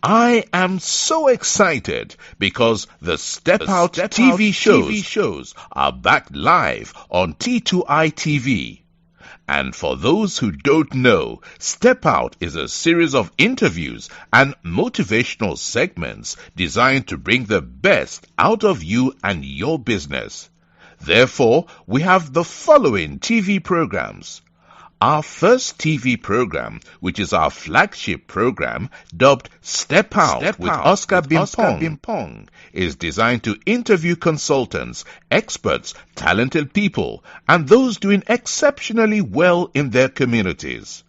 I am so excited because the Step Out TV shows are back live on T2I TV. And for those who don't know, Step Out is a series of interviews and motivational segments designed to bring the best out of you and your business. Therefore, we have the following TV programs. Our first TV program, which is our flagship program, dubbed Step Out with Oscar Bimpong, is designed to interview consultants, experts, talented people, and those doing exceptionally well in their communities.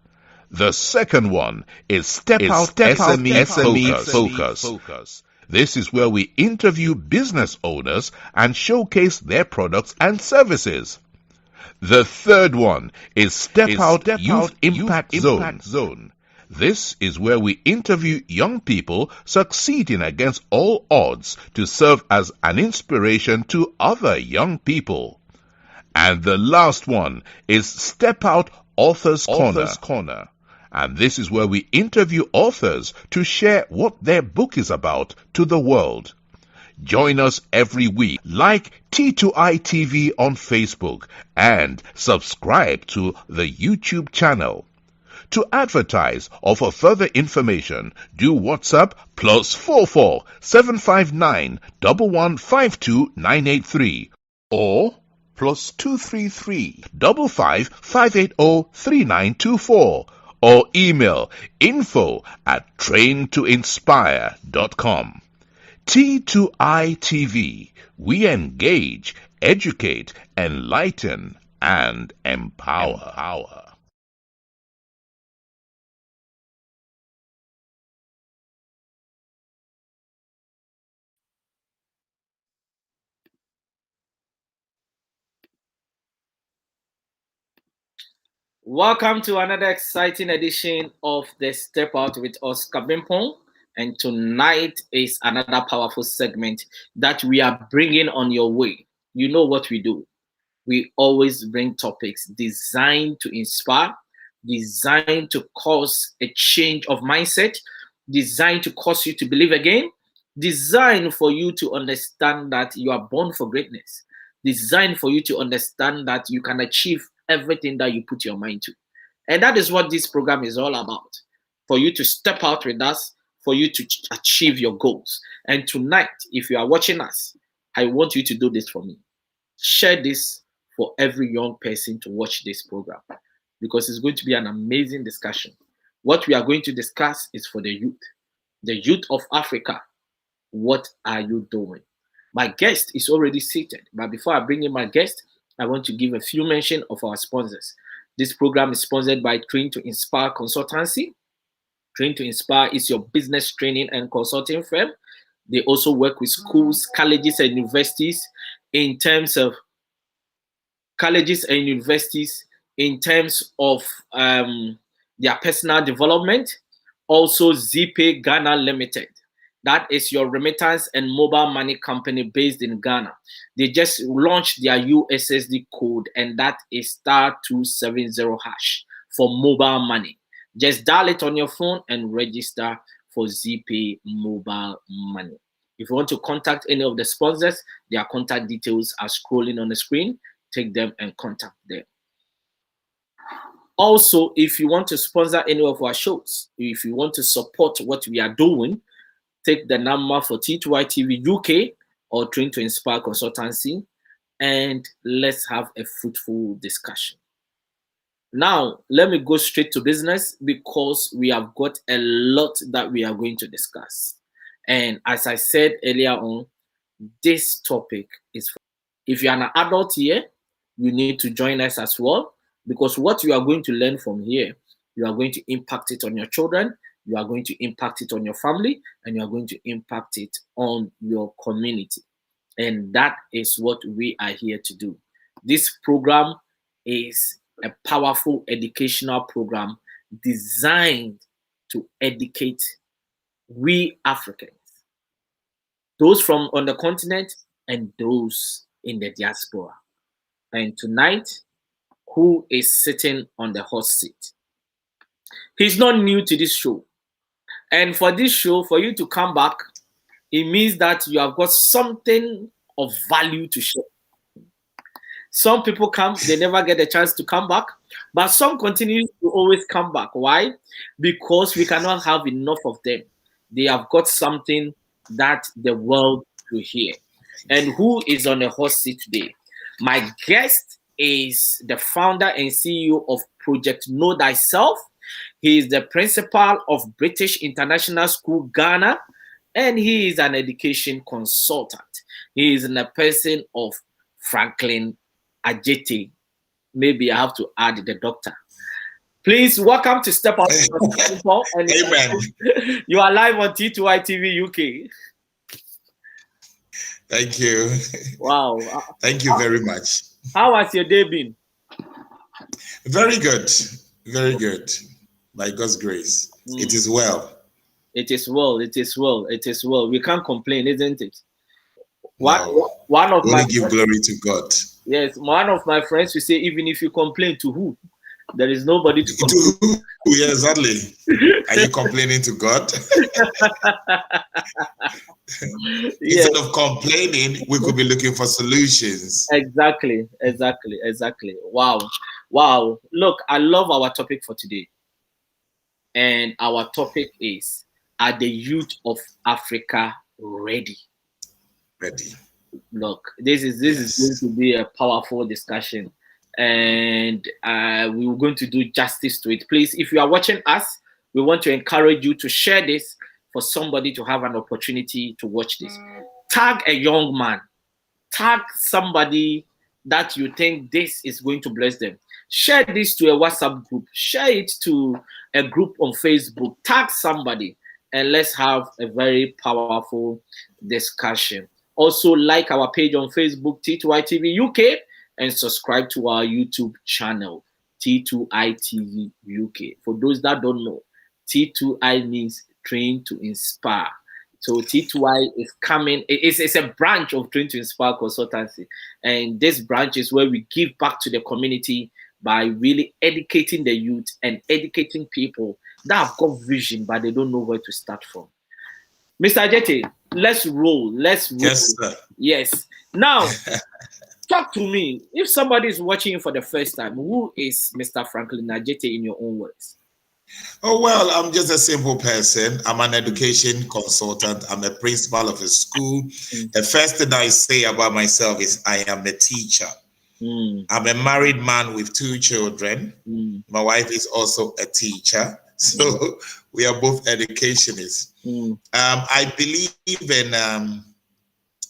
The second one is Step Out SME Focus. This is where we interview business owners and showcase their products and services. The third one is Step Out Youth Impact Zone. This is where we interview young people succeeding against all odds to serve as an inspiration to other young people. And the last one is Step Out Authors Corner. And this is where we interview authors to share what their book is about to the world. Join us every week. Like T2I TV on Facebook and subscribe to the YouTube channel. To advertise or for further information, do WhatsApp +44 759 1152 983 or +233 55 580 3924 or email info@traintoinspire.com. T2I TV, we engage, educate, enlighten, and empower. Welcome to another exciting edition of the Step Out with Oscar Bimpong. And tonight is another powerful segment that we are bringing on your way. You know what we do. We always bring topics designed to inspire, designed to cause a change of mindset, designed to cause you to believe again, designed for you to understand that you are born for greatness, designed for you to understand that you can achieve everything that you put your mind to. And that is what this program is all about. For you to step out with us, for you to achieve your goals. And tonight, if you are watching us, I want you to do this for me. Share this for every young person to watch this program because it's going to be an amazing discussion. What we are going to discuss is for the youth of Africa. What are you doing? My guest is already seated, but before I bring in my guest, I want to give a few mention of our sponsors. This program is sponsored by Train to Inspire Consultancy. Train to Inspire is your business training and consulting firm. They also work with schools, colleges, and universities in terms of their personal development. Also, ZPay Ghana Limited. That is your remittance and mobile money company based in Ghana. They just launched their USSD code, and that is *270# for mobile money. Just dial it on your phone and register for ZPay mobile money. If you want to contact any of the sponsors, their contact details are scrolling on the screen. Take them and contact them. Also, if you want to sponsor any of our shows, if you want to support what we are doing, take the number for T2I TV UK or Train to Inspire Consultancy, and let's have a fruitful discussion. Now, let me go straight to business because we have got a lot that we are going to discuss. And as I said earlier on, this topic is for, if you're an adult here, you need to join us as well, because what you are going to learn from here, you are going to impact it on your children, you are going to impact it on your family, and you are going to impact it on your community. And that is what we are here to do. This program is a powerful educational program designed to educate we Africans, those from on the continent and those in the diaspora. And tonight, who is sitting on the hot seat? He's not new to this show. And for this show, for you to come back, it means that you have got something of value to share. Some people come, they never get a chance to come back, but some continue to always come back. Why? Because we cannot have enough of them. They have got something that the world will hear. And who is on the hot seat today? My guest is the founder and CEO of Project Know Thyself. He is the principal of British International School, Ghana, and he is an education consultant. He is in the person of Franklin Adjetey. Maybe I have to add the doctor. Please welcome to Step Out. And Amen. You are live on T2I TV UK. Thank you. Wow. Thank you very much. How has your day been? Very good. Very good. By God's grace. It is well. It is well. It is well. It is well. We can't complain, isn't it? No. One of Only give glory to God. Yes, one of my friends will say, even if you complain, to who? There is nobody to complain. To who? Yeah, exactly. Are you complaining to God? Yes. Instead of complaining, we could be looking for solutions. Exactly. Wow. Look, I love our topic for today. And our topic is, are the youth of Africa ready? Ready. Look, this is going to be a powerful discussion, and we are going to do justice to it. Please, if you are watching us, we want to encourage you to share this for somebody to have an opportunity to watch this. Tag a young man, tag somebody that you think this is going to bless them. Share this to a WhatsApp group, share it to a group on Facebook, tag somebody, and let's have a very powerful discussion. Also, like our page on Facebook, T2I TV UK, and subscribe to our YouTube channel, T2I TV UK. For those that don't know, T2I means Train to Inspire. So T2I is coming. It's a branch of Train to Inspire Consultancy. And this branch is where we give back to the community by really educating the youth and educating people that have got vision, but they don't know where to start from. Mr. Adjetey, let's roll. Let's roll. Yes, sir. Yes. Now, talk to me. If somebody is watching you for the first time, who is Mr. Franklin Adjetey in your own words? Oh, well, I'm just a simple person. I'm an education consultant. I'm a principal of a school. The first thing I say about myself is I am a teacher. I'm a married man with 2 children. My wife is also a teacher. So we are both educationists. I believe in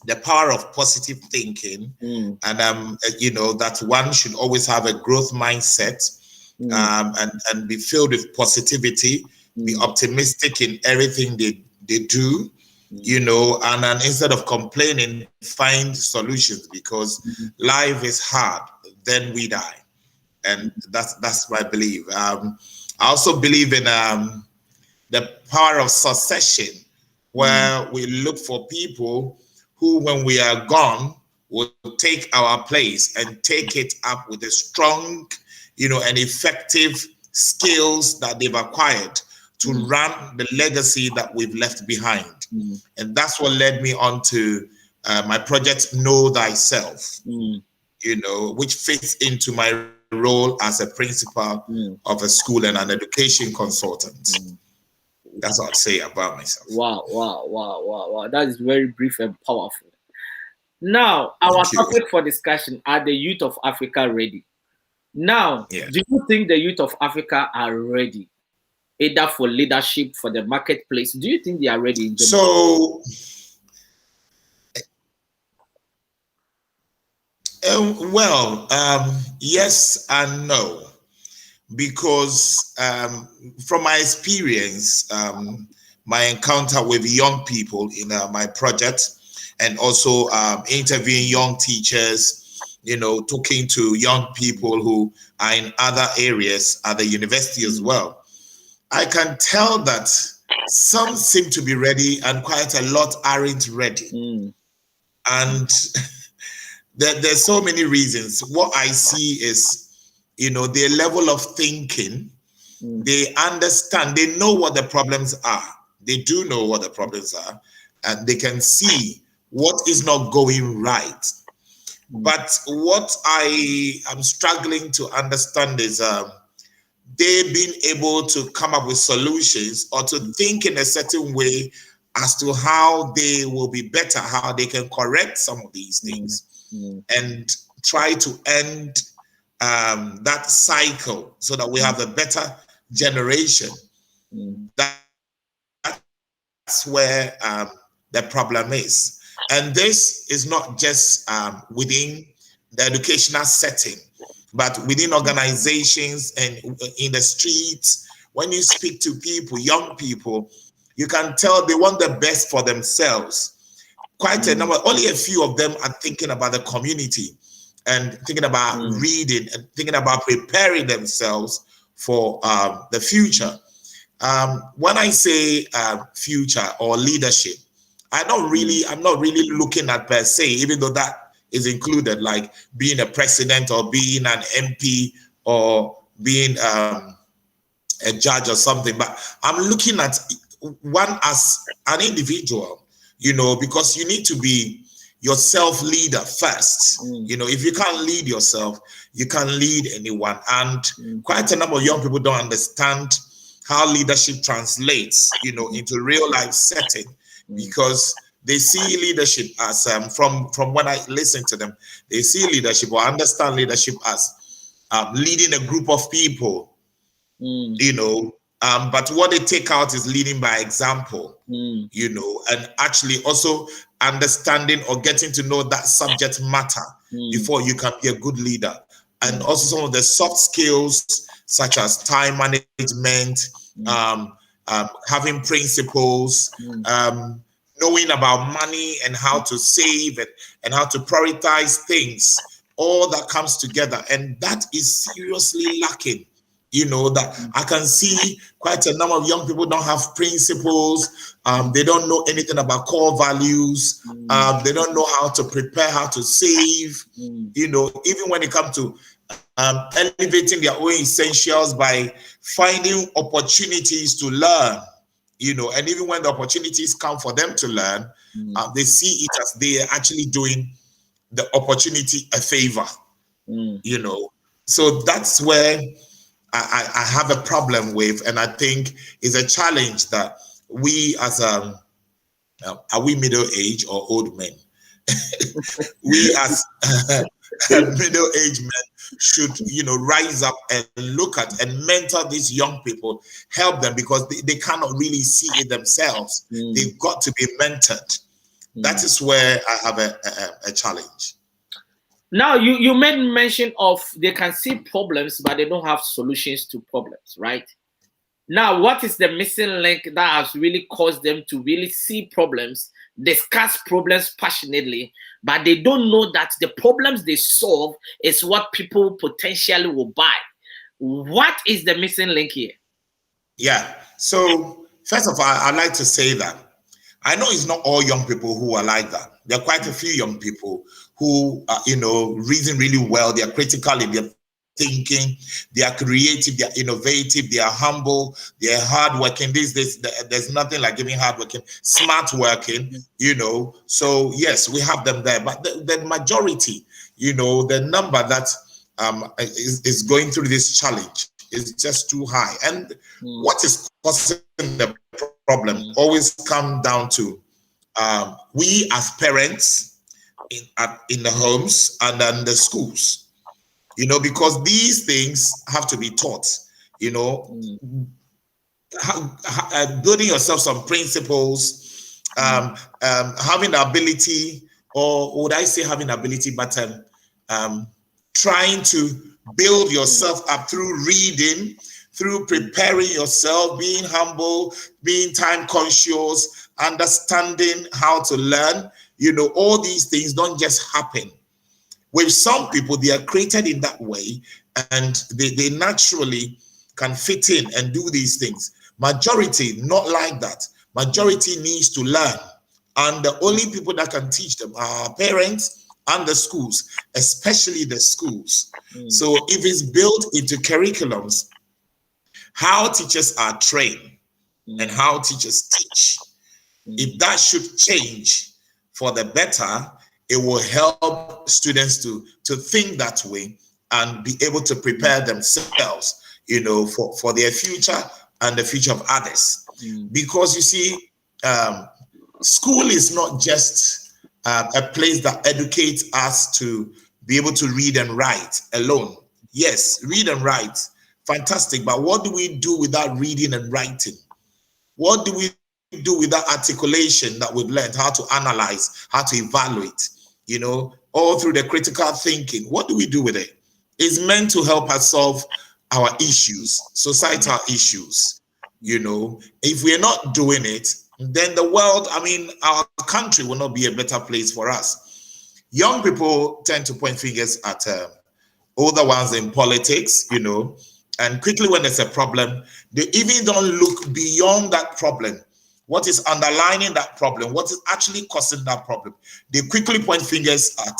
the power of positive thinking, and that one should always have a growth mindset, and be filled with positivity, be optimistic in everything they do, and then instead of complaining, find solutions, because life is hard, then we die. And that's my belief. I also believe in the power of succession, where we look for people who, when we are gone, will take our place and take it up with a strong, and effective skills that they've acquired to run the legacy that we've left behind. And that's what led me on to my project, Know Thyself, which fits into my role as a principal of a school and an education consultant. That's what I'd say about myself. Wow. That is very brief and powerful. Now, our topic for discussion, are the youth of Africa ready? Now, do you think the youth of Africa are ready, either for leadership, for the marketplace? Do you think they are ready in general? Yes and no, because from my experience, my encounter with young people in my project, and also interviewing young teachers, talking to young people who are in other areas at the university as well, I can tell that some seem to be ready and quite a lot aren't ready. And there's so many reasons. What I see is, their level of thinking, they understand, they know what the problems are. They do know what the problems are, and they can see what is not going right. But what I am struggling to understand is they being able to come up with solutions or to think in a certain way as to how they will be better, how they can correct some of these things and try to end that cycle so that we have a better generation. That's where the problem is. And this is not just within the educational setting, but within organizations and in the streets. When you speak to people, young people, you can tell they want the best for themselves. Quite a number, only a few of them are thinking about the community and thinking about reading and thinking about preparing themselves for the future. When I say future or leadership, I'm not really looking at per se, even though that is included, like being a president or being an MP or being a judge or something. But I'm looking at one as an individual, you know, because you need to be yourself leader first. You know, if you can't lead yourself, you can't lead anyone. And quite a number of young people don't understand how leadership translates, you know, into real life setting, because they see leadership as from when I listen to them, they see leadership or understand leadership as leading a group of people, you know, but what they take out is leading by example, you know, and actually also understanding or getting to know that subject matter before you can be a good leader. And also some of the soft skills such as time management, having principles, knowing about money and how to save and how to prioritize things, all that comes together. And that is seriously lacking. You know, that I can see quite a number of young people don't have principles. They don't know anything about core values. They don't know how to prepare, how to save. You know, even when it comes to elevating their own essentials by finding opportunities to learn, you know, and even when the opportunities come for them to learn, they see it as they are actually doing the opportunity a favor, you know. So that's where I have a problem with, and I think is a challenge that we as are we middle-aged or old men? We as middle-aged men should, you know, rise up and look at and mentor these young people, help them, because they cannot really see it themselves. They've got to be mentored. That is where I have a challenge. Now, you made mention of they can see problems, but they don't have solutions to problems, right? Now, what is the missing link that has really caused them to really see problems, discuss problems passionately, but they don't know that the problems they solve is what people potentially will buy? What is the missing link here? Yeah. So, first of all, I'd like to say that I know it's not all young people who are like that. There are quite a few young people who, you know, reason really well. They are critical in their thinking. They are creative. They are innovative. They are humble. They are hardworking. There's nothing like giving hardworking, smart working, you know. So, yes, we have them there. But the majority, you know, the number that is going through this challenge is just too high. And what is causing the problem always come down to we as parents in the homes and then the schools, you know, because these things have to be taught, you know, building yourself some principles, having the ability, or would I say having the ability, but trying to build yourself up through reading, through preparing yourself, being humble, being time conscious, understanding how to learn. You know, all these things don't just happen. With some people, they are created in that way, and they naturally can fit in and do these things. Majority, not like that. Majority needs to learn. And the only people that can teach them are our parents and the schools, especially the schools. So if it's built into curriculums, how teachers are trained, and how teachers teach. If that should change for the better, it will help students to think that way and be able to prepare themselves, for their future and the future of others. Because you see, school is not just a place that educates us to be able to read and write alone. Yes, read and write, fantastic. But what do we do without reading and writing? What do we do with that articulation that we've learned, how to analyze, how to evaluate, all through the critical thinking? What do we do with it? It's meant to help us solve our issues, societal issues. If we're not doing it, then the world, our country will not be a better place for us. Young people tend to point fingers at older ones in politics, and quickly when there's a problem, they even don't look beyond that problem. What is underlining that problem? What is actually causing that problem? They quickly point fingers at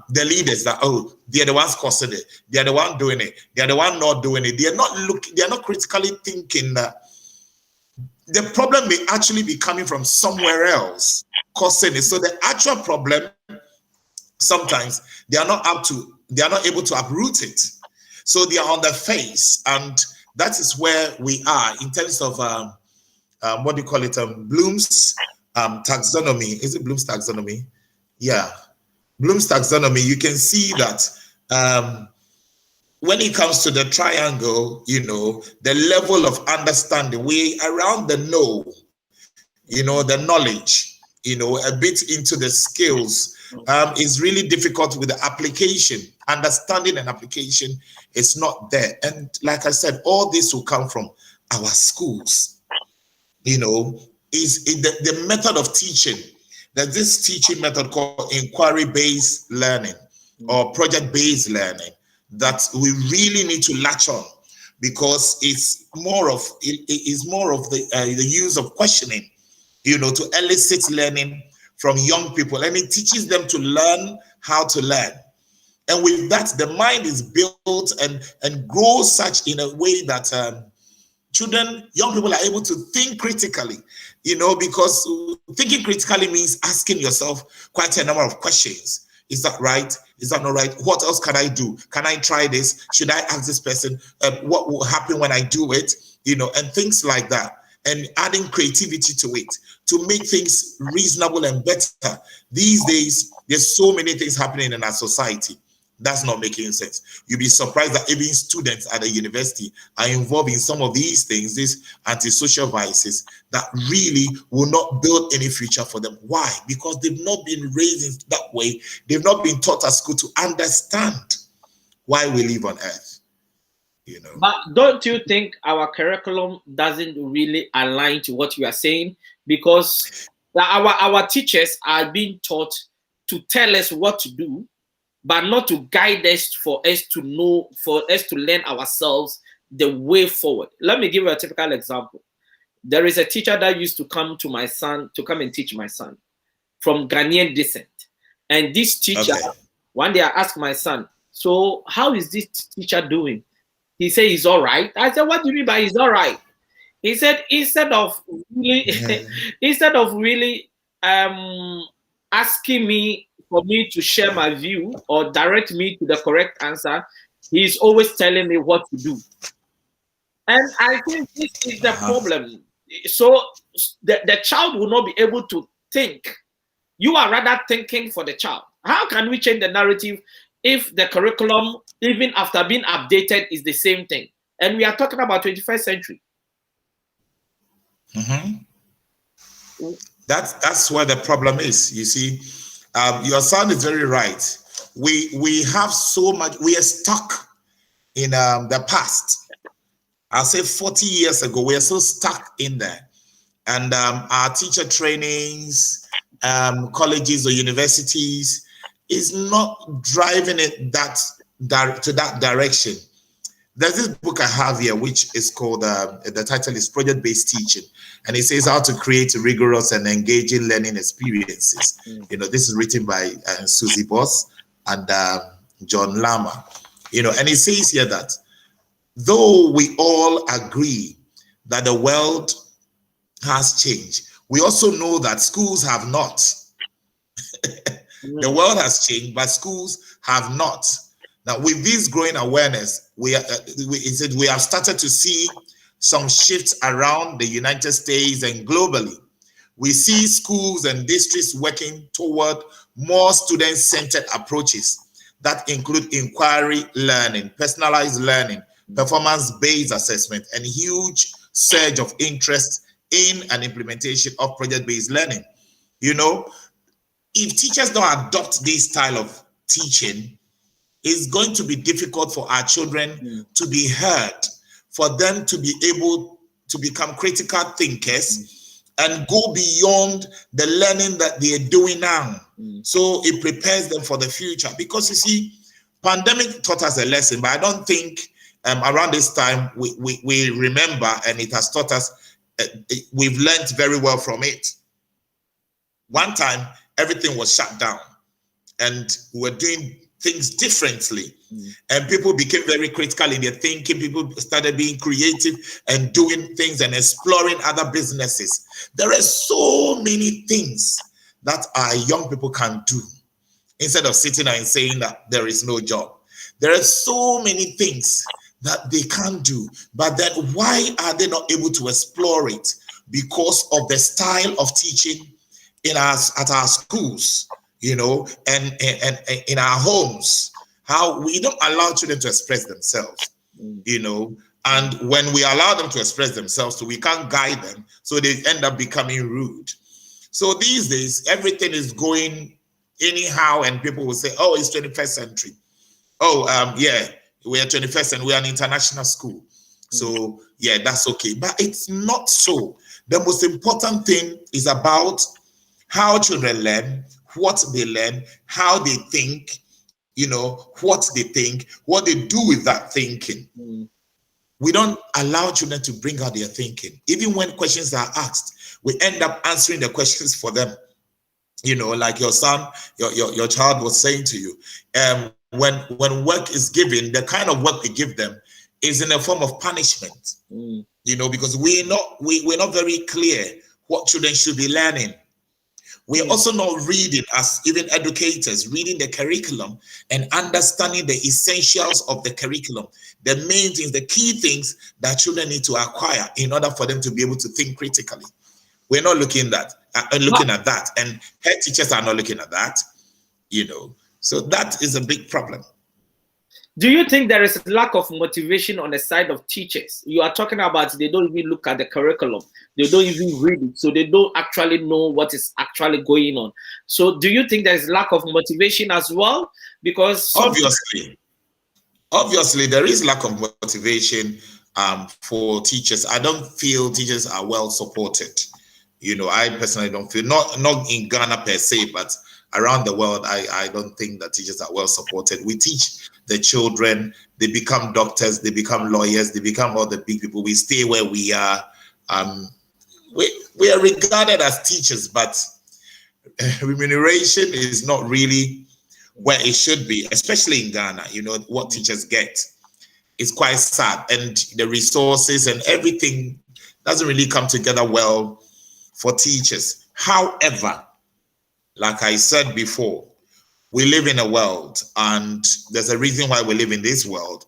the leaders that, they're the ones causing it. They're the one doing it. They're the one not doing it. They're not critically thinking that the problem may actually be coming from somewhere else causing it. So the actual problem, sometimes they are not able to uproot it. So they are on the face, and that is where we are in terms of what do you call it? Bloom's taxonomy. Is it Bloom's taxonomy? Yeah, Bloom's taxonomy. You can see that when it comes to the triangle, the level of understanding, we around the know, the knowledge, a bit into the skills, is really difficult with the application. Understanding and application is not there. And like I said, all this will come from our schools. Is the method of teaching. There's this teaching method called inquiry-based learning or project-based learning that we really need to latch on, because it's more of the use of questioning, to elicit learning from young people, and it teaches them to learn how to learn. And with that, the mind is built and grows such in a way that young people are able to think critically, because thinking critically means asking yourself quite a number of questions. Is that right? Is that not right? What else can I do? Can I try this? Should I ask this person? What will happen when I do it? And things like that. And adding creativity to it to make things reasonable and better. These days, there's so many things happening in our society. That's not making sense. You'll be surprised that even students at the university are involved in some of these things, these antisocial vices that really will not build any future for them. Why? Because they've not been raised in that way. They've not been taught at school to understand why we live on earth. But don't you think our curriculum doesn't really align to what you are saying? Because our teachers are being taught to tell us what to do, but not to guide us, for us to know, for us to learn ourselves the way forward. Let me give you a typical example. There is a teacher that used to come and teach my son from Ghanaian descent. And this teacher, one day I asked my son, so how is this teacher doing? He said, he's all right. I said, what do you mean by he's all right? He said, instead of really asking me for me to share my view or direct me to the correct answer, he's always telling me what to do. And I think this is the problem. So the child will not be able to think. You are rather thinking for the child. How can we change the narrative if the curriculum, even after being updated, is the same thing? And we are talking about 21st century. That's where the problem is. You see, your son is very right. We have so much. We are stuck in the past. I'll say 40 years ago. We are so stuck in there, and our teacher trainings, colleges or universities, is not driving it to that direction. There's this book I have here, which is called, the title is Project-Based Teaching. And it says how to create rigorous and engaging learning experiences. This is written by Susie Boss and John Lama. And it says here that though we all agree that the world has changed. We also know that schools have not. The world has changed, but schools have not. Now, with this growing awareness, we have started to see some shifts around the United States and globally. We see schools and districts working toward more student-centered approaches that include inquiry learning, personalized learning, performance-based assessment, and huge surge of interest in an implementation of project-based learning. You know, if teachers don't adopt this style of teaching, it's going to be difficult for our children to be heard, for them to be able to become critical thinkers and go beyond the learning that they are doing now. So it prepares them for the future. Because you see, pandemic taught us a lesson, but I don't think around this time we remember, and it has taught us, we've learned very well from it. One time, everything was shut down and we were doing things differently, and people became very critical in their thinking. People started being creative and doing things and exploring other businesses. There are so many things that our young people can do instead of sitting and saying that there is no job. There are so many things that they can do, but then why are they not able to explore it? Because of the style of teaching at our schools, you know, and in our homes, how we don't allow children to express themselves, you know, and when we allow them to express themselves, so we can't guide them, so they end up becoming rude. So these days, everything is going anyhow, and people will say, oh, it's 21st century. Oh, yeah, we are 21st and we are an international school. So yeah, that's okay. But it's not so. The most important thing is about how children learn, what they learn, how they think, you know, what they think, what they do with that thinking. We don't allow children to bring out their thinking. Even when questions are asked, we end up answering the questions for them. You know, like your son, your child was saying to you, when work is given, the kind of work we give them is in a form of punishment. You know, because we're not very clear what children should be learning. We're also not reading, as even educators, reading the curriculum and understanding the essentials of the curriculum, the main things, the key things that children need to acquire in order for them to be able to think critically. We're not looking at that, and head teachers are not looking at that, you know. So that is a big problem. Do you think there is a lack of motivation on the side of teachers? You are talking about they don't even look at the curriculum. They don't even read it. So they don't actually know what is actually going on. So do you think there is lack of motivation as well? Because obviously there is lack of motivation for teachers. I don't feel teachers are well supported. You know, I personally don't feel, not in Ghana per se, but around the world, I don't think that teachers are well supported. We teach the children, they become doctors, they become lawyers, they become all the big people. We stay where we are. We are regarded as teachers, but remuneration is not really where it should be, especially in Ghana. You know, what teachers get is quite sad, and the resources and everything doesn't really come together well for teachers. However, like I said before, we live in a world, and there's a reason why we live in this world.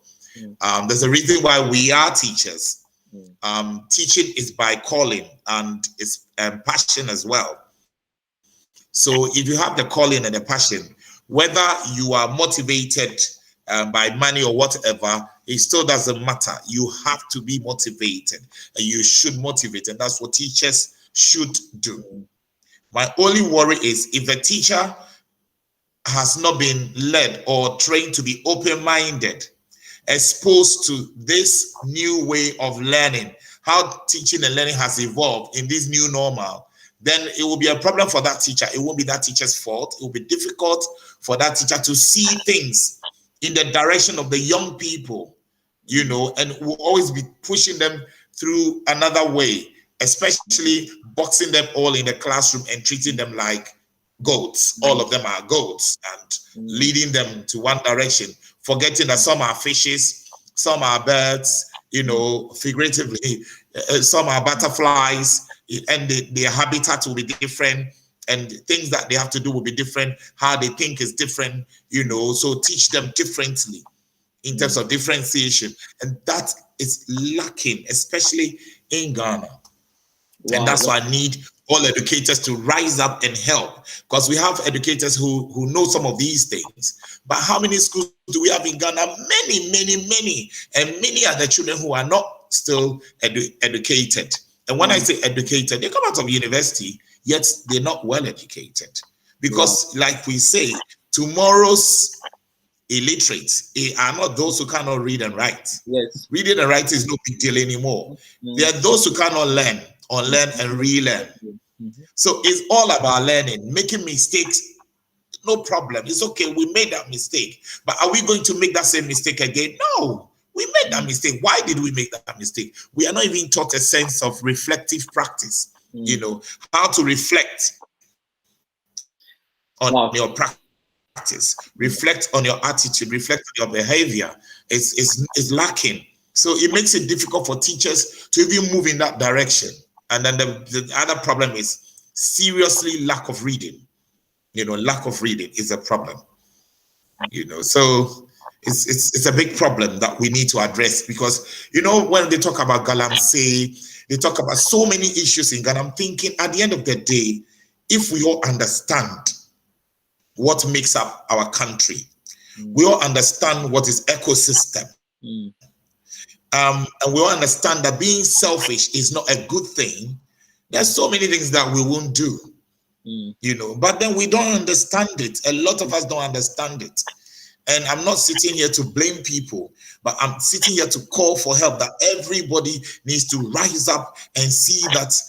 There's a reason why we are teachers. Teaching is by calling, and it's passion as well. So if you have the calling and the passion, whether you are motivated by money or whatever, it still doesn't matter. You have to be motivated, and you should motivate, and that's what teachers should do. My only worry is if a teacher has not been led or trained to be open-minded, exposed to this new way of learning, how teaching and learning has evolved in this new normal, then it will be a problem for that teacher. It won't be that teacher's fault. It will be difficult for that teacher to see things in the direction of the young people, you know, and will always be pushing them through another way, especially boxing them all in the classroom and treating them like goats. All of them are goats, and leading them to one direction, forgetting that some are fishes, some are birds, you know, figuratively. Some are butterflies, and their habitat will be different, and things that they have to do will be different. How they think is different, you know. So teach them differently in terms of differentiation, and that is lacking, especially in Ghana. Wow. And that's why I need all educators to rise up and help, because we have educators who know some of these things. But how many schools do we have in Ghana? Many, many, many. And many are the children who are not still educated. And when I say educated, they come out of university, yet they're not well educated. Because like we say, tomorrow's illiterates are not those who cannot read and write. Yes. Reading and writing is no big deal anymore. They are those who cannot learn, unlearn and relearn. So it's all about learning. Making mistakes, no problem. It's okay. We made that mistake. But are we going to make that same mistake again? No. We made that mistake. Why did we make that mistake? We are not even taught a sense of reflective practice. You know, how to reflect on your practice, reflect on your attitude, reflect on your behavior. Is lacking. So it makes it difficult for teachers to even move in that direction. And then the other problem is seriously lack of reading. You know, lack of reading is a problem. You know, so it's a big problem that we need to address, because, you know, when they talk about Galamsey, they talk about so many issues in Ghana. I'm thinking at the end of the day, if we all understand what makes up our country, we all understand what is ecosystem, and we all understand that being selfish is not a good thing. There's so many things that we won't do, you know, but then we don't understand it. A lot of us don't understand it. And I'm not sitting here to blame people, but I'm sitting here to call for help, that everybody needs to rise up and see that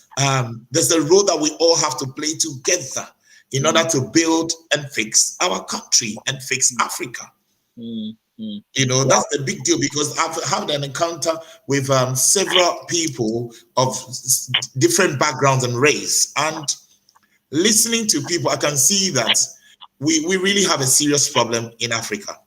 there's a role that we all have to play together in order to build and fix our country and fix Africa. You know, that's the big deal, because I've had an encounter with several people of different backgrounds and race, and listening to people, I can see that we really have a serious problem in Africa,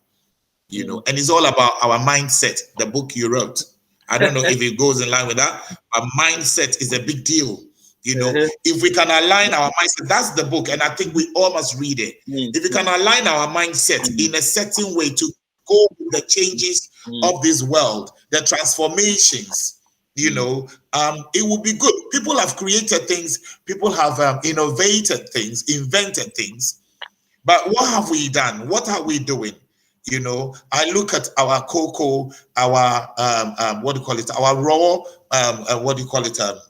you know, and it's all about our mindset, the book you wrote. I don't know if it goes in line with that, but mindset is a big deal. You know, if we can align our mindset, that's the book, and I think we all must read it. If we can align our mindset in a certain way to go with the changes of this world, the transformations, you know, it will be good. People have created things, people have innovated things, invented things. But what have we done? What are we doing? You know, I look at our cocoa, our what do you call it? Our raw, what do you call it? Our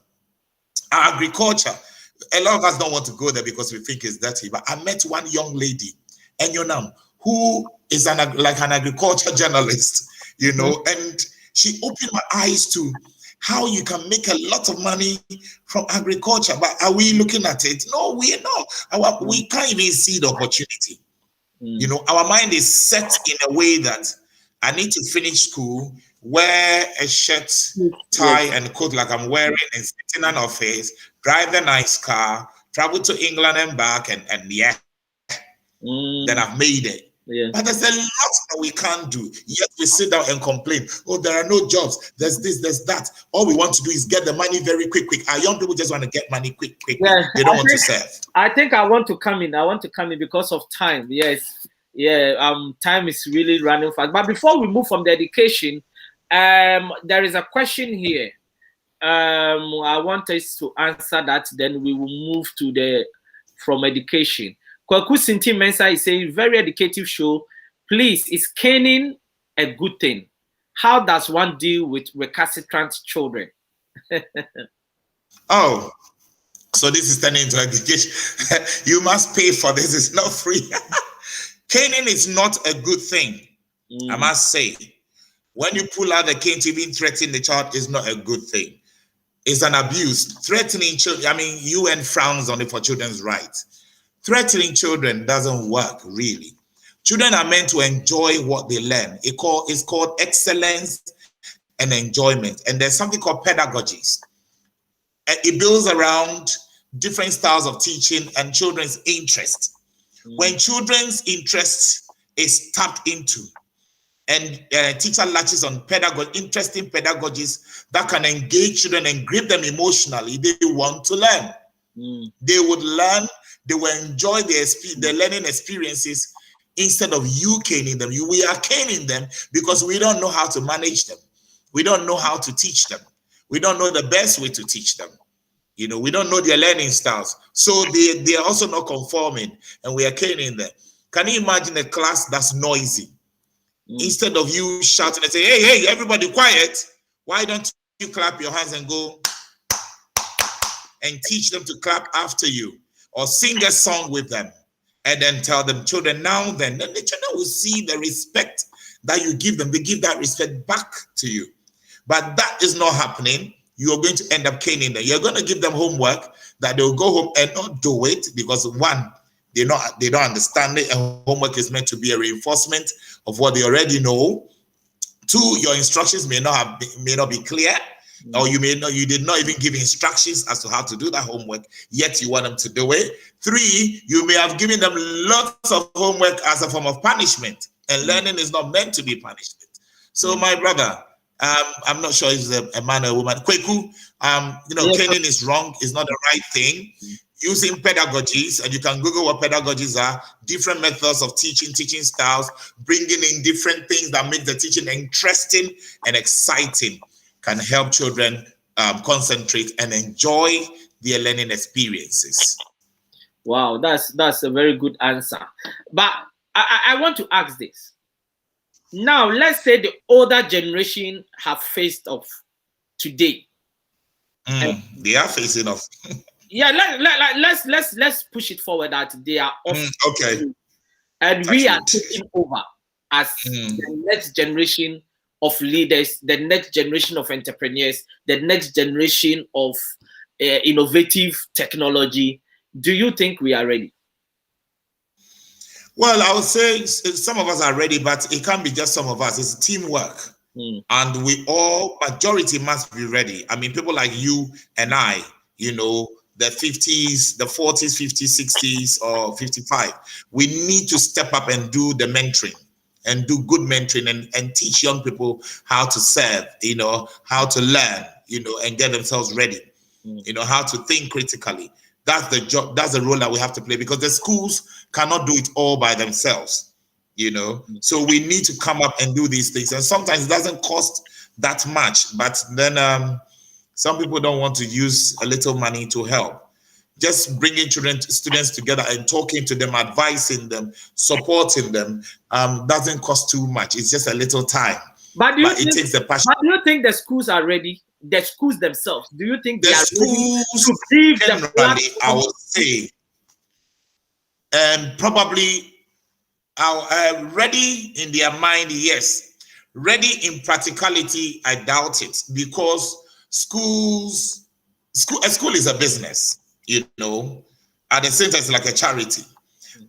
agriculture. A lot of us don't want to go there because we think it's dirty. But I met one young lady, Enyonam, who is like an agriculture journalist, you know, and she opened my eyes to how you can make a lot of money from agriculture. But are we looking at it? No, we are not. We can't even see the opportunity. You know, our mind is set in a way that I need to finish school, wear a shirt, tie, and coat like I'm wearing, and sit in an office, drive a nice car, travel to England and back, and then I've made it. But there's a lot that we can't do. Yet we sit down and complain, oh, there are no jobs, there's this, there's that. All we want to do is get the money very quick. Our young people just want to get money quick. They don't want to serve. I think I want to come in. I want to come in because of time. Yes. Yeah. Time is really running fast. But before we move from the education, there is a question here. I want us to answer that. Then we will move to from education. Kwaku Sinti Mensa is saying, very educative show. Please, is caning a good thing? How does one deal with recalcitrant children? Oh, so this is turning into education. You must pay for this. It's not free. Caning is not a good thing, I must say. When you pull out the cane to even threaten the child is not a good thing. It's an abuse. Threatening children, I mean, UN frowns on it for children's rights. Threatening children doesn't work, really. Children are meant to enjoy what they learn. It's called excellence and enjoyment. And there's something called pedagogies. It builds around different styles of teaching and children's interest. When children's interest is tapped into and teacher latches on interesting pedagogies that can engage children and grip them emotionally, they want to learn. They would learn, they will enjoy their learning experiences instead of you caning them. We are caning them because we don't know how to manage them. We don't know how to teach them. We don't know the best way to teach them. We don't know their learning styles. So they are also not conforming, and we are caning them. Can you imagine a class that's noisy? Instead of you shouting and say, hey, everybody quiet, why don't you clap your hands and go and teach them to clap after you, or sing a song with them, and then tell them, children, now then the children will see the respect that you give them. They give that respect back to you. But that is not happening. You are going to end up caning them. You're going to give them homework that they'll go home and not do it because, one, they don't understand it, and homework is meant to be a reinforcement of what they already know. Two, your instructions may not be clear, or you did not even give instructions as to how to do that homework, yet you want them to do it. Three, you may have given them lots of homework as a form of punishment, and learning is not meant to be punishment. So, my brother, I'm not sure if it's a man or a woman. Kweku, caning is wrong. It's not the right thing. Using pedagogies, and you can Google what pedagogies are, different methods of teaching styles, bringing in different things that make the teaching interesting and exciting can help children concentrate and enjoy their learning experiences. Wow, that's a very good answer. But I want to ask this. Now, let's say the older generation have faced off today. They are facing off. Yeah, let's push it forward that they are off. Okay. And we are taking over as the next generation of leaders, the next generation of entrepreneurs, the next generation of innovative technology. Do you think we are ready? Well, I would say some of us are ready, but it can't be just some of us. It's teamwork. And majority must be ready. I mean, people like you and I, the 50s, the 40s, 50s, 60s, or 55. We need to step up and do the mentoring and do good mentoring and teach young people how to serve, how to learn, and get themselves ready, how to think critically. That's the job. That's the role that we have to play, because the schools cannot do it all by themselves, So we need to come up and do these things. And sometimes it doesn't cost that much, but then some people don't want to use a little money to help. Just bringing students together and talking to them, advising them, supporting them doesn't cost too much. It's just a little time. But it takes the passion. But do you think the schools are ready? The schools themselves, do you think they are ready to give the platform? I would say, probably ready in their mind, yes. Ready in practicality, I doubt it, because a school is a business, at the same time, it's like a charity.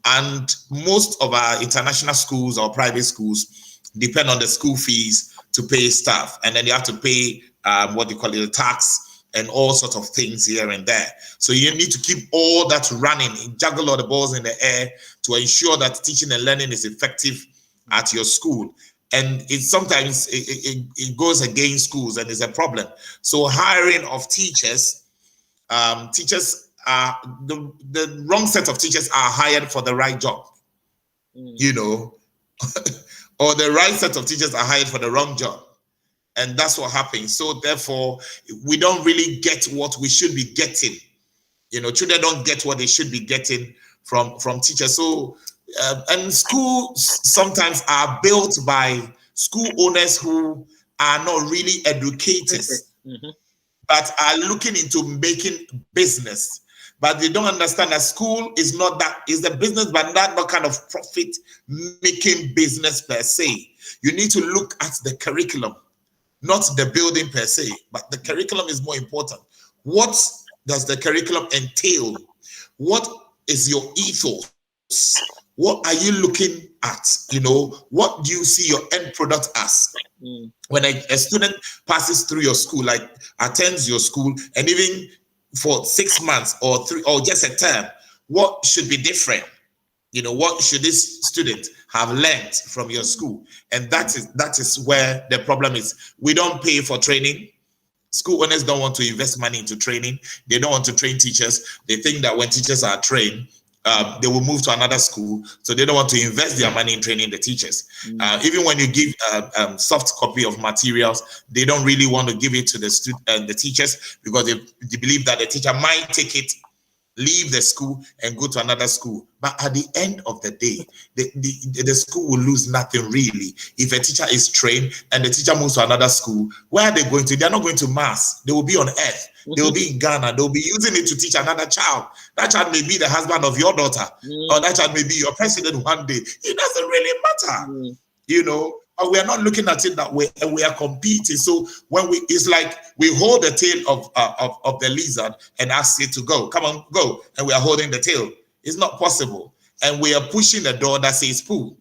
And most of our international schools or private schools depend on the school fees to pay staff. And then you have to pay the tax and all sorts of things here and there. So you need to keep all that running, juggle all the balls in the air to ensure that teaching and learning is effective at your school. And sometimes it goes against schools, and it's a problem. So hiring of teachers are the wrong set of teachers are hired for the right job, or the right set of teachers are hired for the wrong job. And that's what happens. So therefore, we don't really get what we should be getting. Children don't get what they should be getting from teachers. So, and schools sometimes are built by school owners who are not really educators, but are looking into making business. But they don't understand that school is the business, but not kind of profit-making business per se. You need to look at the curriculum, not the building per se, but the curriculum is more important. What does the curriculum entail? What is your ethos? What are you looking at? What do you see your end product as? When a student passes through your school, like attends your school, and even for 6 months or 3 or just a term, what should be different? What should this student have learned from your school. And that is where the problem is. We don't pay for training. School owners don't want to invest money into training. They don't want to train teachers. They think that when teachers are trained, they will move to another school. So they don't want to invest their money in training the teachers. Even when you give soft copy of materials, they don't really want to give it to the teachers, because they believe that the teacher might take it, leave the school, and go to another school. But at the end of the day, the school will lose nothing really. If a teacher is trained and the teacher moves to another school, where are they going to? They're not going to Mars. They will be on Earth. They will be in Ghana. They will be using it to teach another child. That child may be the husband of your daughter, or that child may be your president one day. It doesn't really matter, you know. But we are not looking at it that way, and we are competing. So when it's like we hold the tail of the lizard and ask it to go. Come on, go. And we are holding the tail. It's not possible. And we are pushing the door that says pull.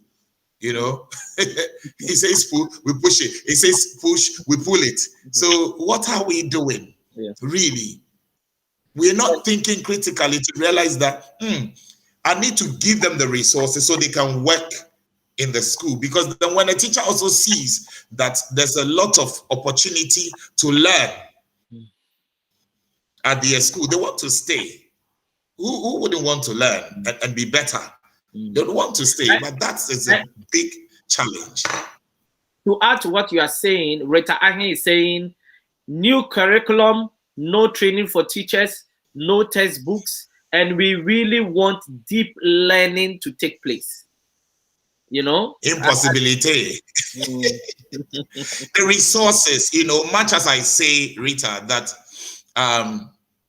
You know, it says pull, we push it. It says push, we pull it. So what are we doing? Really? We're not thinking critically to realize that I need to give them the resources so they can work in the school, because then when a teacher also sees that there's a lot of opportunity to learn at their school, they want to stay. Who wouldn't want to learn and be better? They don't want to stay, but that is a big challenge. To add to what you are saying, Rita Ahen is saying, new curriculum, no training for teachers, no textbooks, and we really want deep learning to take place. You know, impossibility. The resources, you know, much as I say, Rita, that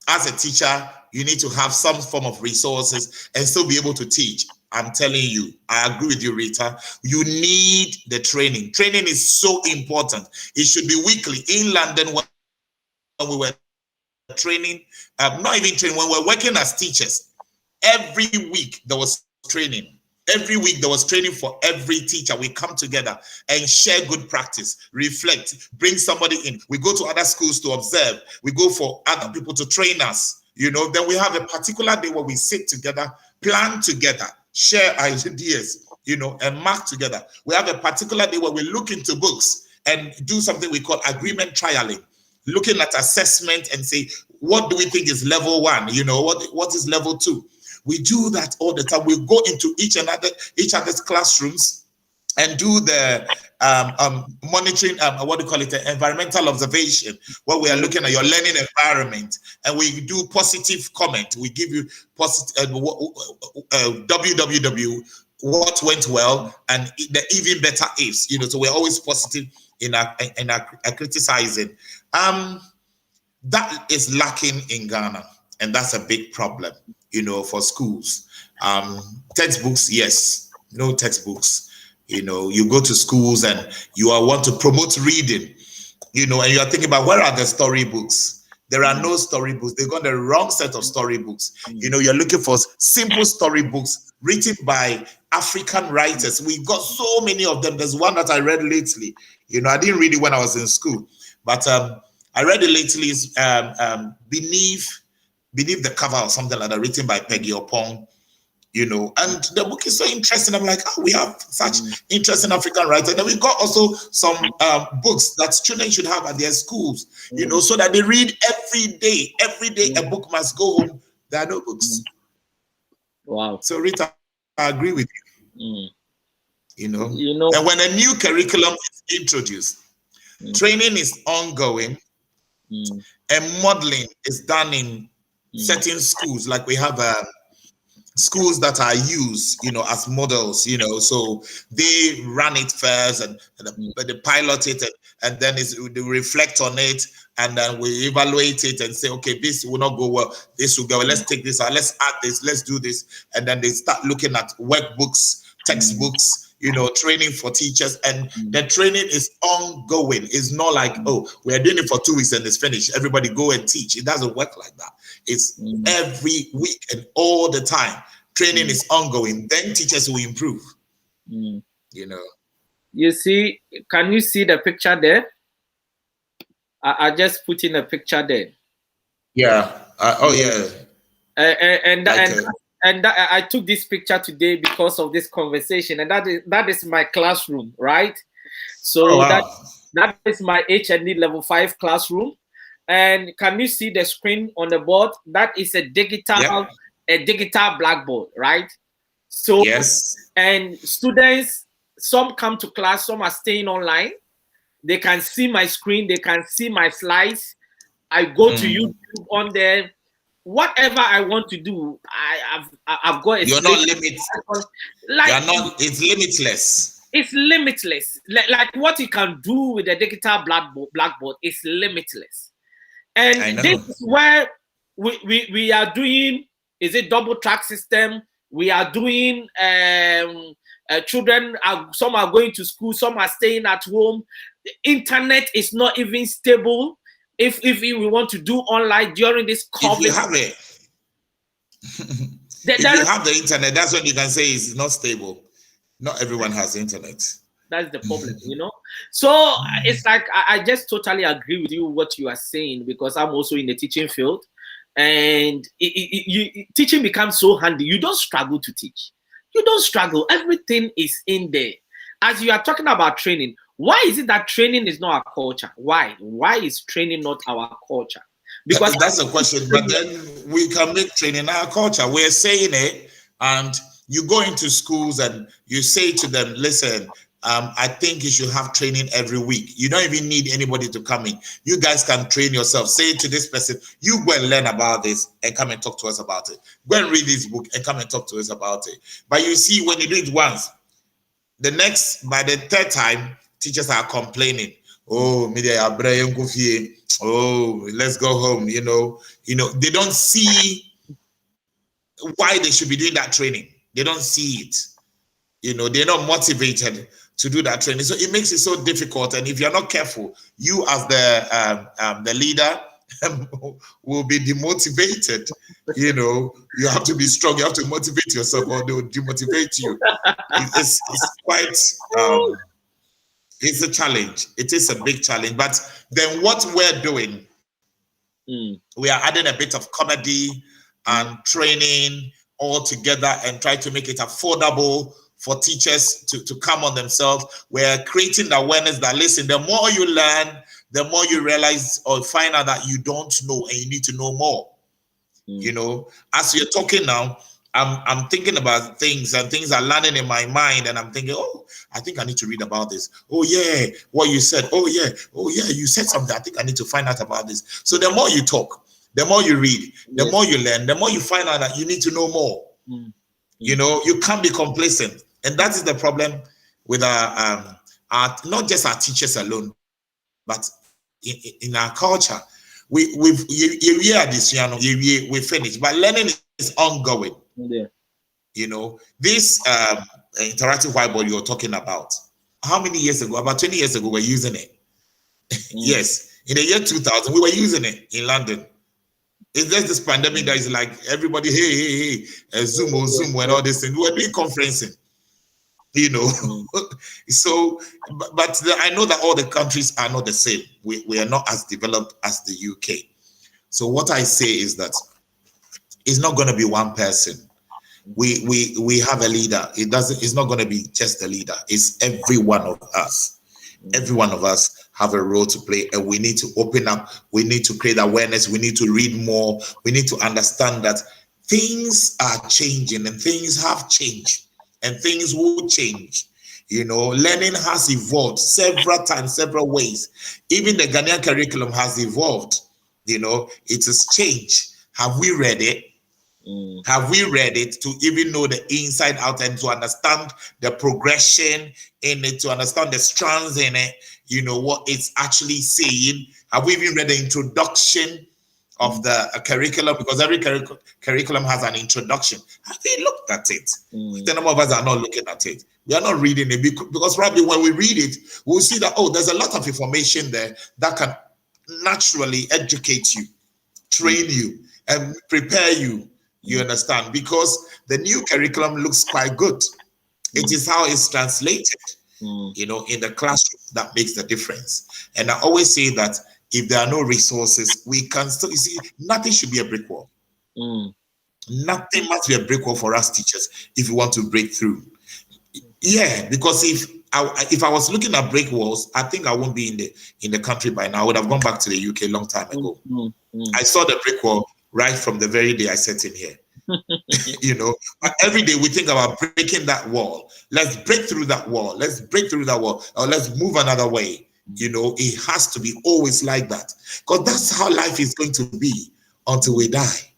as a teacher, you need to have some form of resources and still be able to teach. I'm telling you, I agree with you, Rita. You need the training. Training is so important. It should be weekly. In London, when we were training, not even training, when we were working as teachers, every week there was training. Every week there was training for every teacher. We come together and share good practice, reflect, bring somebody in. We go to other schools to observe. We go for other people to train us. You know, then we have a particular day where we sit together, plan together, share ideas, you know, and mark together. We have a particular day where we look into books and do something we call agreement trialing, looking at assessment and say, what do we think is level 1? You know, what is level 2? We do that all the time. We go into each other's classrooms and do the monitoring, what do you call it, the environmental observation, where we are looking at your learning environment, and we do positive comment. We give you positive www, what went well, and the even better ifs. You know, so we're always positive in our criticizing. That is lacking in Ghana, and that's a big problem, you know, for schools. Textbooks, yes, no textbooks. You know, you go to schools and you want to promote reading, you know, and you are thinking about, where are the storybooks? There are no storybooks. They got the wrong set of storybooks. You know, you're looking for simple storybooks written by African writers. We got so many of them. There's one that I read lately. You know, I didn't read it when I was in school, but I read it lately. Beneath the cover or something like that, written by Peggy Opong. You know, and the book is so interesting. I'm like, oh, we have such interesting African writers. And then we got also some books that children should have at their schools, you know, so that they read every day. Every day a book must go home. There are no books. Wow. So Rita, I agree with you. You know, and when a new curriculum is introduced, training is ongoing, and modeling is done in certain schools. Like we have schools that are used, you know, as models, you know, so they run it first and they pilot it, and then they reflect on it, and then we evaluate it and say, okay, this will not go well, this will go well, let's take this out, let's add this, let's do this, and then they start looking at workbooks, textbooks, you know, training for teachers, and the training is ongoing. It's not like, oh, we're doing it for 2 weeks and it's finished, everybody go and teach. It doesn't work like that. It's every week and all the time. Training is ongoing. Then teachers will improve. You know. You see, can you see the picture there? I just put in a picture there. Yeah. Oh yeah. And and I took this picture today because of this conversation, and that is my classroom, right? So that is my HND level 5 classroom. And can you see the screen on the board? That is a digital blackboard, right? So yes, and students, some come to class, some are staying online. They can see my screen, they can see my slides. I go to YouTube on there. Whatever I want to do, I've got a you're not limited. Like, you're not, it's limitless. It's limitless. Like what you can do with the digital blackboard is limitless. And this is where we are doing, is it double track system? We are doing children some are going to school, some are staying at home. The internet is not even stable. If we want to do online during this COVID, if you have it, if you have the internet, that's when you can say it's not stable. Not everyone has internet. That's the problem, you know. So it's like I just totally agree with you what you are saying, because I'm also in the teaching field, and teaching becomes so handy. You don't struggle to teach. You don't struggle. Everything is in there. As you are talking about training, why is it that training is not our culture? Why? Why is training not our culture? Because that's a question. But then we can make training our culture. We're saying it, and you go into schools and you say to them, listen, I think you should have training every week. You don't even need anybody to come in. You guys can train yourself. Say to this person, you go and learn about this and come and talk to us about it. Go and read this book and come and talk to us about it. But you see, when you do it once, by the third time, teachers are complaining. Oh, let's go home. You know, they don't see why they should be doing that training. They don't see it. They're not motivated to do that training. So it makes it so difficult. And if you're not careful, you as the leader will be demotivated. You have to be strong. You have to motivate yourself, or they'll demotivate you. It's quite, it's a challenge. It is a big challenge. But then what we're doing, we are adding a bit of comedy and training all together and try to make it affordable for teachers to come on themselves. We're creating the awareness that, listen, the more you learn, the more you realize or find out that you don't know and you need to know more. As you're talking now, I'm thinking about things, and things are landing in my mind, and I'm thinking, oh, I think I need to read about this. Oh yeah, what you said. Oh yeah, you said something. I think I need to find out about this. So the more you talk, the more you read, the more you learn, the more you find out that you need to know more. You can't be complacent. And that is the problem with our not just our teachers alone, but in our culture. We finished, but learning is ongoing. This interactive whiteboard you're talking about, how many years ago? About 20 years ago, we're using it. Yes, in the year 2000, we were using it in London. It's just this pandemic that is like everybody, hey, Zoom and all this, and we're doing conferencing. So, but I know that all the countries are not the same. We are not as developed as the UK. So what I say is that it's not going to be one person. We have a leader. It's not going to be just a leader. It's every one of us. Every one of us have a role to play, and we need to open up. We need to create awareness. We need to read more. We need to understand that things are changing, and things have changed. And things will change. Learning has evolved several times, several ways. Even the Ghanaian curriculum has evolved. It has changed. Have we read it? Have we read it to even know the inside out and to understand the progression in it, to understand the strands in it, what it's actually saying? Have we even read the introduction of the curriculum? Because every curriculum has an introduction. Have we looked at it? The number of us are not looking at it. We are not reading it because probably when we read it, we'll see that, there's a lot of information there that can naturally educate you, train you, and prepare you. You understand? Because the new curriculum looks quite good. It is how it's translated, in the classroom that makes the difference. And I always say that if there are no resources, we can still, nothing should be a brick wall. Nothing must be a brick wall for us teachers if we want to break through. Yeah, because if I was looking at brick walls, I think I won't be in the country by now. I would have gone back to the UK a long time ago. I saw the brick wall right from the very day I set in here. But every day we think about breaking that wall. Let's break through that wall. Let's break through that wall, or let's move another way. It has to be always like that, because that's how life is going to be until we die.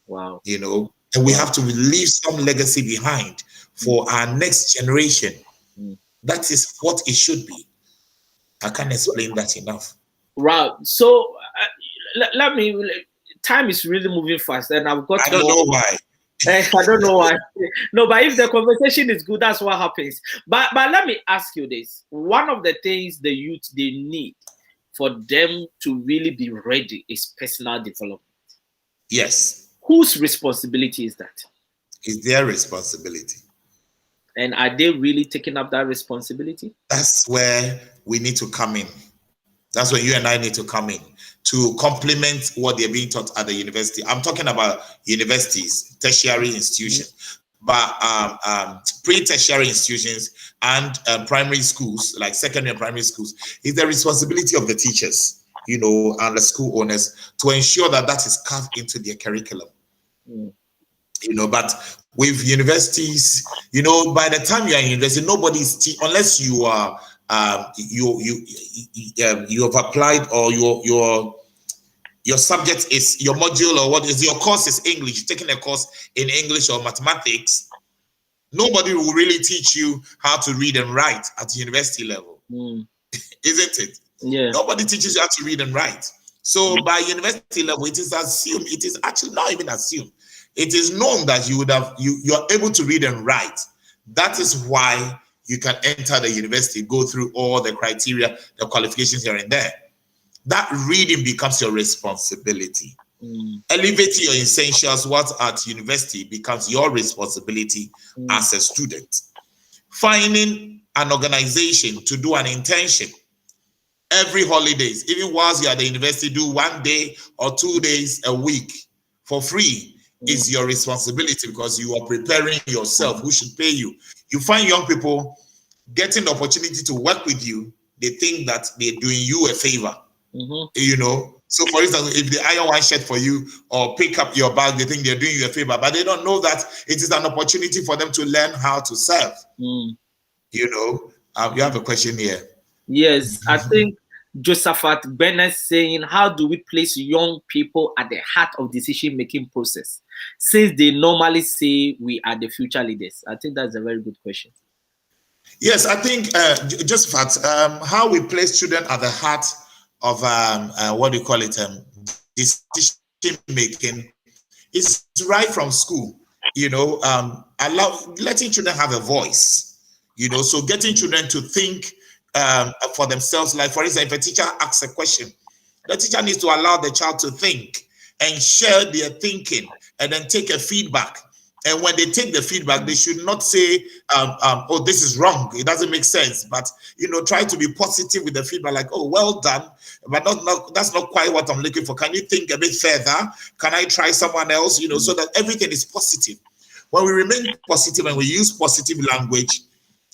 Wow. And we have to leave some legacy behind for our next generation. That is what it should be. I can't explain that enough. Right. So let me. Time is really moving fast, and I've got. I don't know why. I don't know why. No, but if the conversation is good, that's what happens. But let me ask you this: one of the things the youth they need for them to really be ready is personal development. Yes. Whose responsibility is that? It's their responsibility. And are they really taking up that responsibility? That's where we need to come in. That's where you and I need to come in to complement what they're being taught at the university. I'm talking about universities, tertiary institutions, but pre-tertiary institutions and primary schools, like secondary and primary schools, is the responsibility of the teachers, and the school owners to ensure that that is carved into their curriculum. But with universities, by the time you are in university, nobody's unless you are you have applied, or your subject is your module, or what is your course is English. You're taking a course in English or mathematics. Nobody will really teach you how to read and write at university level, isn't it? Yeah. Nobody teaches you how to read and write. So by university level, it is assumed. It is actually not even assumed. It is known that you're able to read and write. That is why you can enter the university, go through all the criteria, the qualifications here and there. That reading becomes your responsibility. Elevating your essentials, what's at university, becomes your responsibility as a student. Finding an organization to do an internship every holidays, even whilst you're at the university, do 1 day or 2 days a week for free. Is your responsibility, because you are preparing yourself. Who should pay you? You find young people getting the opportunity to work with you. They think that they're doing you a favor. So for instance, if they iron one shirt for you or pick up your bag, they think they're doing you a favor, but they don't know that it is an opportunity for them to learn how to serve. You have a question here. Yes, I think Josephat Bennett saying, how do we place young people at the heart of decision-making process, since they normally say we are the future leaders? I think that's a very good question. Yes, I think Josephat, how we place children at the heart of decision-making is right from school. Letting children have a voice. So getting children to think for themselves. Like, for instance, if a teacher asks a question, the teacher needs to allow the child to think and share their thinking, and then take a feedback. And when they take the feedback, they should not say, oh, this is wrong, it doesn't make sense. But, try to be positive with the feedback, like, oh, well done, but that's not quite what I'm looking for. Can you think a bit further? Can I try someone else? So that everything is positive. When we remain positive and we use positive language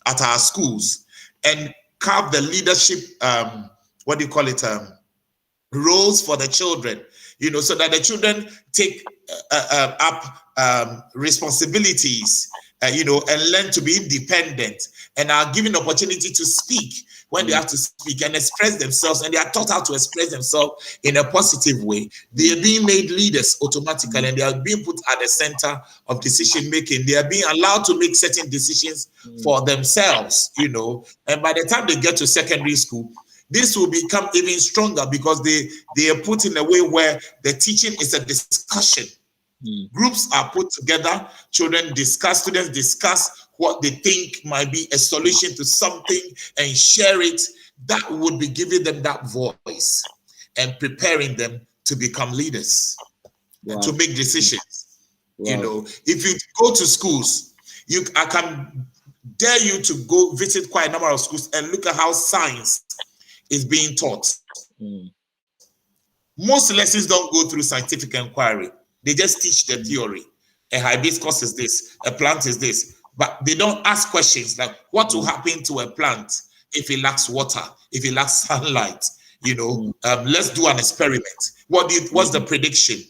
at our schools and carve the leadership, roles for the children, so that the children take up responsibilities, and learn to be independent, and are given opportunity to speak when they have to speak and express themselves, and they are taught how to express themselves in a positive way. They are being made leaders automatically, and they are being put at the center of decision making. They are being allowed to make certain decisions for themselves, and by the time they get to secondary school, this will become even stronger, because they are put in a way where the teaching is a discussion. Groups are put together, students discuss what they think might be a solution to something and share it. That would be giving them that voice and preparing them to become leaders and to make decisions. If you go to schools, I can dare you to go visit quite a number of schools and look at how science is being taught. Most lessons don't go through scientific inquiry. They just teach the theory. A hibiscus is this, a plant is this. But they don't ask questions like what will happen to a plant if it lacks water, if it lacks sunlight. Let's do an experiment. What's the prediction?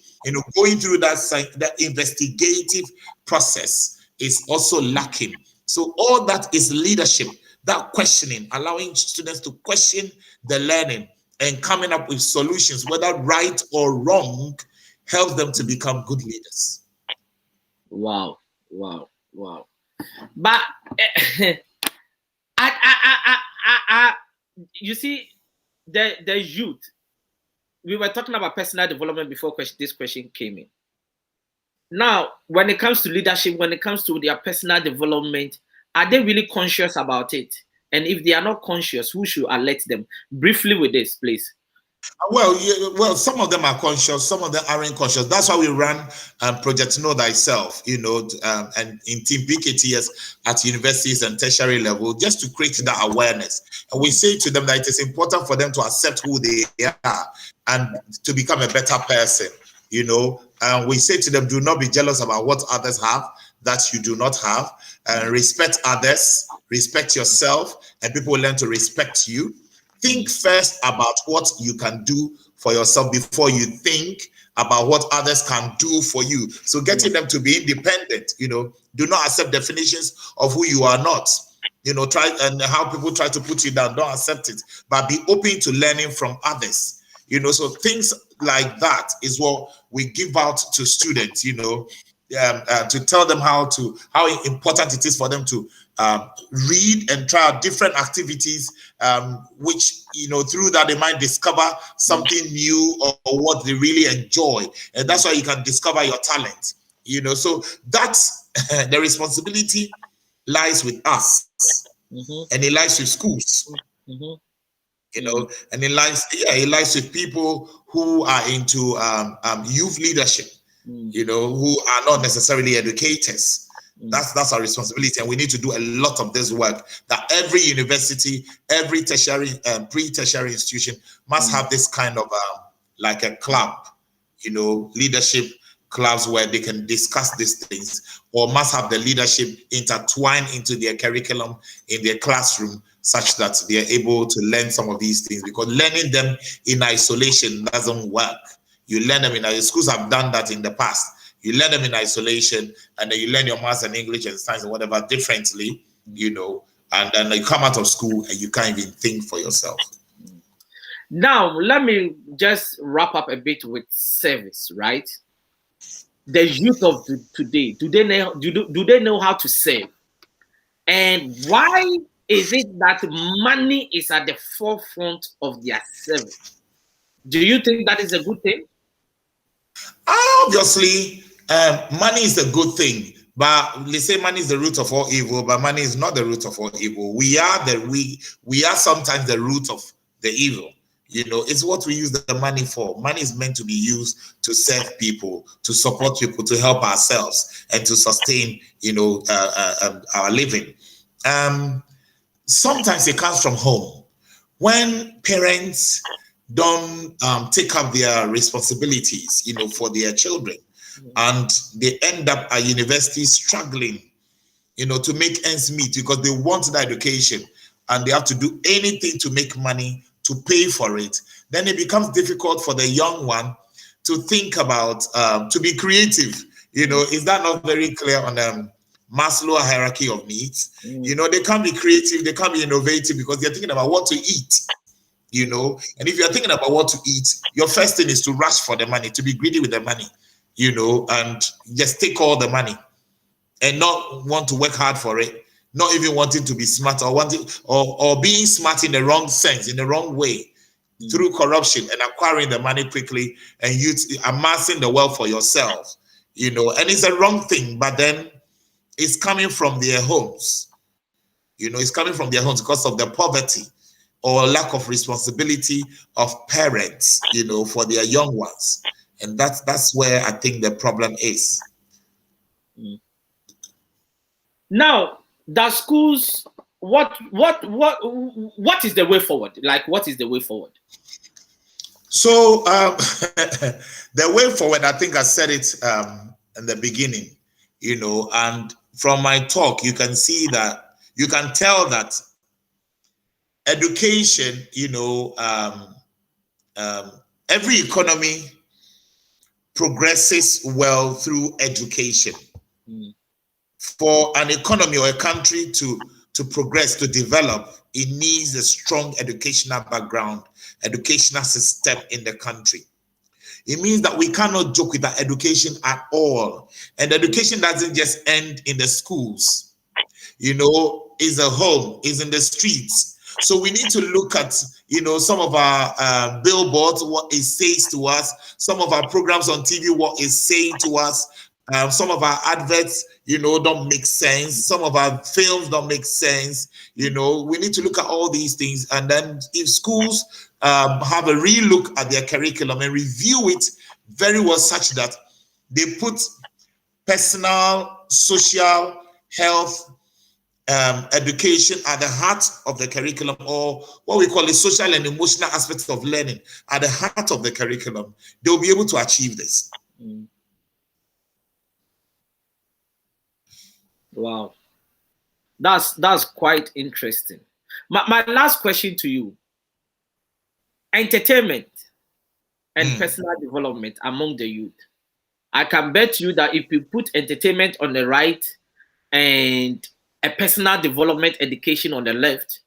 Going through that investigative process is also lacking. So all that is leadership, that questioning, allowing students to question the learning and coming up with solutions, whether right or wrong, helps them to become good leaders. Wow. But you see, the youth, we were talking about personal development before this question came in. Now, when it comes to leadership, when it comes to their personal development, are they really conscious about it? And if they are not conscious, who should alert them? Briefly with this, please. Well, some of them are conscious, some of them aren't conscious. That's why we run Project Know Thyself, and in Team PKTS at universities and tertiary level, just to create that awareness. And we say to them that it is important for them to accept who they are and to become a better person, And we say to them, do not be jealous about what others have that you do not have. Respect others, respect yourself, and people will learn to respect you. Think first about what you can do for yourself before you think about what others can do for you. So getting them to be independent, do not accept definitions of who you are not. Try and how people try to put you down. Don't accept it, but be open to learning from others. So things like that is what we give out to students, to tell them how important it is for them to read and try out different activities, which, through that they might discover something new or what they really enjoy. And that's why you can discover your talent, So that's the responsibility lies with us, and it lies with schools. And it lies with people who are into youth leadership, who are not necessarily educators. That's our responsibility, and we need to do a lot of this work. That every university, every tertiary, pre-tertiary institution must have this kind of like a club, leadership clubs where they can discuss these things, or must have the leadership intertwined into their curriculum in their classroom, such that they are able to learn some of these things, because learning them in isolation doesn't work. You learn them schools have done that in the past. You learn them in isolation, and then you learn your maths and English and science and whatever differently, and then you come out of school and you can't even think for yourself. Now, let me just wrap up a bit with service, right? The youth of today, do they know how to save? And why is it that money is at the forefront of their service? Do you think that is a good thing? Obviously, money is a good thing, but they say money is the root of all evil, but money is not the root of all evil. We are sometimes the root of the evil. It's what we use the money for. Money is meant to be used to serve people, to support people, to help ourselves, and to sustain, our living. Sometimes it comes from home. When parents don't take up their responsibilities, for their children, and they end up at university struggling, to make ends meet because they want the education and they have to do anything to make money to pay for it, then it becomes difficult for the young one to think about, to be creative. Is that not very clear on Maslow hierarchy of needs? They can't be creative, they can't be innovative because they're thinking about what to eat. And if you're thinking about what to eat, your first thing is to rush for the money, to be greedy with the money, and just take all the money and not want to work hard for it, not even wanting to be smart or being smart in the wrong sense, in the wrong way, through corruption and acquiring the money quickly and amassing the wealth for yourself, and it's a wrong thing, but then it's coming from their homes. It's coming from their homes because of the poverty or lack of responsibility of parents, for their young ones. And that's where I think the problem is. Now, the schools, what is the way forward? Like, what is the way forward? So the way forward, I think I said it in the beginning, you know, and from my talk, you can see that, you can tell that education, you know, every economy progresses well through education. For an economy or a country to progress, to develop, it needs a strong educational background, educational system in the country. It means that we cannot joke with our education at all. And education doesn't just end in the schools. You know, is a home, is in the streets. So we need to look at, you know, some of our billboards, what it says to us, some of our programs on TV, what it's saying to us. Some of our adverts, you know, don't make sense. Some of our films don't make sense. You know, we need to look at all these things. And then if schools have a real look at their curriculum and review it very well, such that they put personal, social, health, education at the heart of the curriculum, or what we call the social and emotional aspects of learning at the heart of the curriculum, they'll be able to achieve this. Wow, that's quite interesting. My last question to you: entertainment and personal development among the youth. I can bet you that if you put entertainment on the right and a personal development education on the left,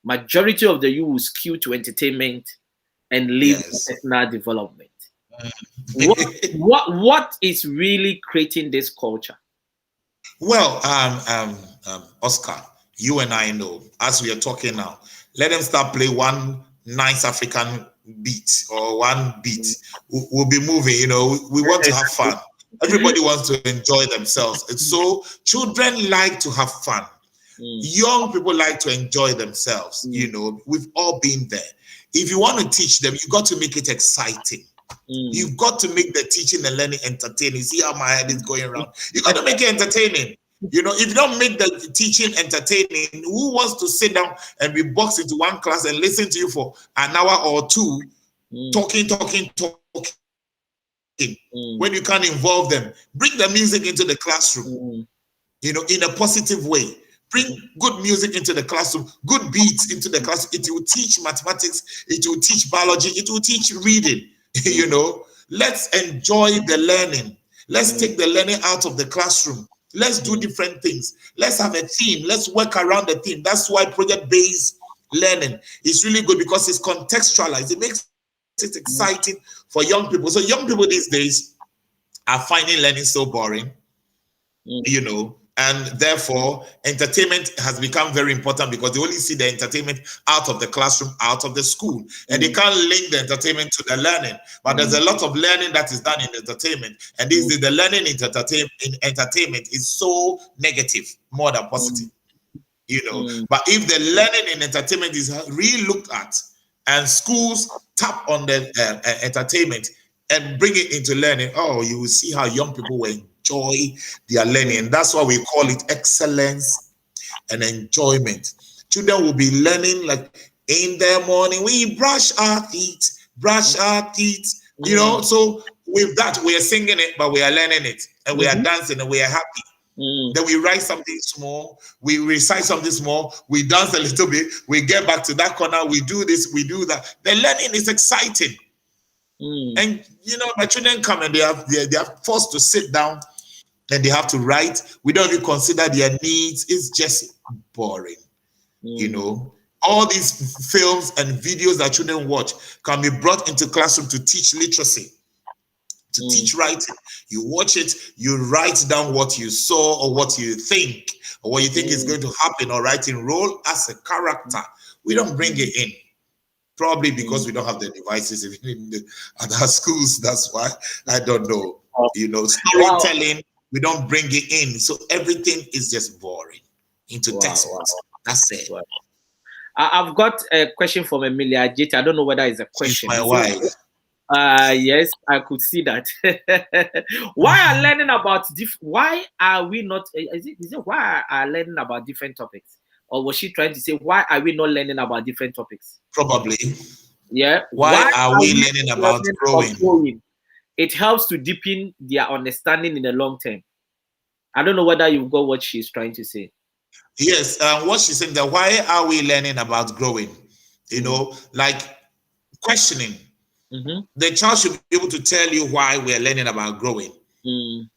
majority of the youth will skew to entertainment and leave personal development. What is really creating this culture? Well, Oscar, you and I know, as we are talking now, let them start play one nice African beat or one beat. We'll be moving, you know, we want to have fun. Everybody wants to enjoy themselves. And so children like to have fun. Young people like to enjoy themselves. You know, we've all been there. If you want to teach them, you got to make it exciting. You've got to make the teaching and learning entertaining. See how my head is going around. You got to make it entertaining. You know, if you don't make the teaching entertaining, who wants to sit down and be boxed into one class and listen to you for an hour or two, talking, when you can't involve them? Bring the music into the classroom, you know, in a positive way. Bring good music into the classroom, good beats into the classroom. It will teach mathematics, it will teach biology, it will teach reading. You know, let's enjoy the learning. Let's take the learning out of the classroom. Let's do different things. Let's have a theme. Let's work around the theme. That's why project-based learning is really good, because it's contextualized. It makes it exciting for young people. So young people these days are finding learning so boring, you know, and therefore entertainment has become very important, because they only see the entertainment out of the classroom, out of the school, and they can't link the entertainment to the learning. But there's a lot of learning that is done in entertainment, and this is the learning in entertainment is so negative more than positive, you know. But if the learning in entertainment is really looked at, and schools tap on the entertainment and bring it into learning, oh, you will see how young people will enjoy their learning. And that's why we call it excellence and enjoyment. Children will be learning, like, in the morning we brush our teeth, you know. So with that, we are singing it, but we are learning it, and we are dancing, and we are happy. Then we write something small, we recite something small, we dance a little bit, we get back to that corner, we do this, we do that. The learning is exciting. And you know, my children come and they are forced to sit down and they have to write. We don't even consider their needs. It's just boring. You know, all these films and videos that children watch can be brought into classroom to teach literacy, to teach writing. You watch it, you write down what you saw or what you think, or what you think is going to happen, or writing role as a character. We don't bring it in. Probably because we don't have the devices at our schools. That's why. I don't know. You know, storytelling, we don't bring it in. So everything is just boring into textbooks. That's it. Wow. I've got a question from Emilia Adjetey. I don't know whether it's a question. She's my wife. Yes, I could see that. Why are learning about why are we not? Is it why are learning about different topics? Or was she trying to say, why are we not learning about different topics? Probably. Yeah. Why are we learning about growing? It helps to deepen their understanding in the long term. I don't know whether you've got what she's trying to say. Yes, what she's saying, that why are we learning about growing? You know, like questioning. The child should be able to tell you why we're learning about growing,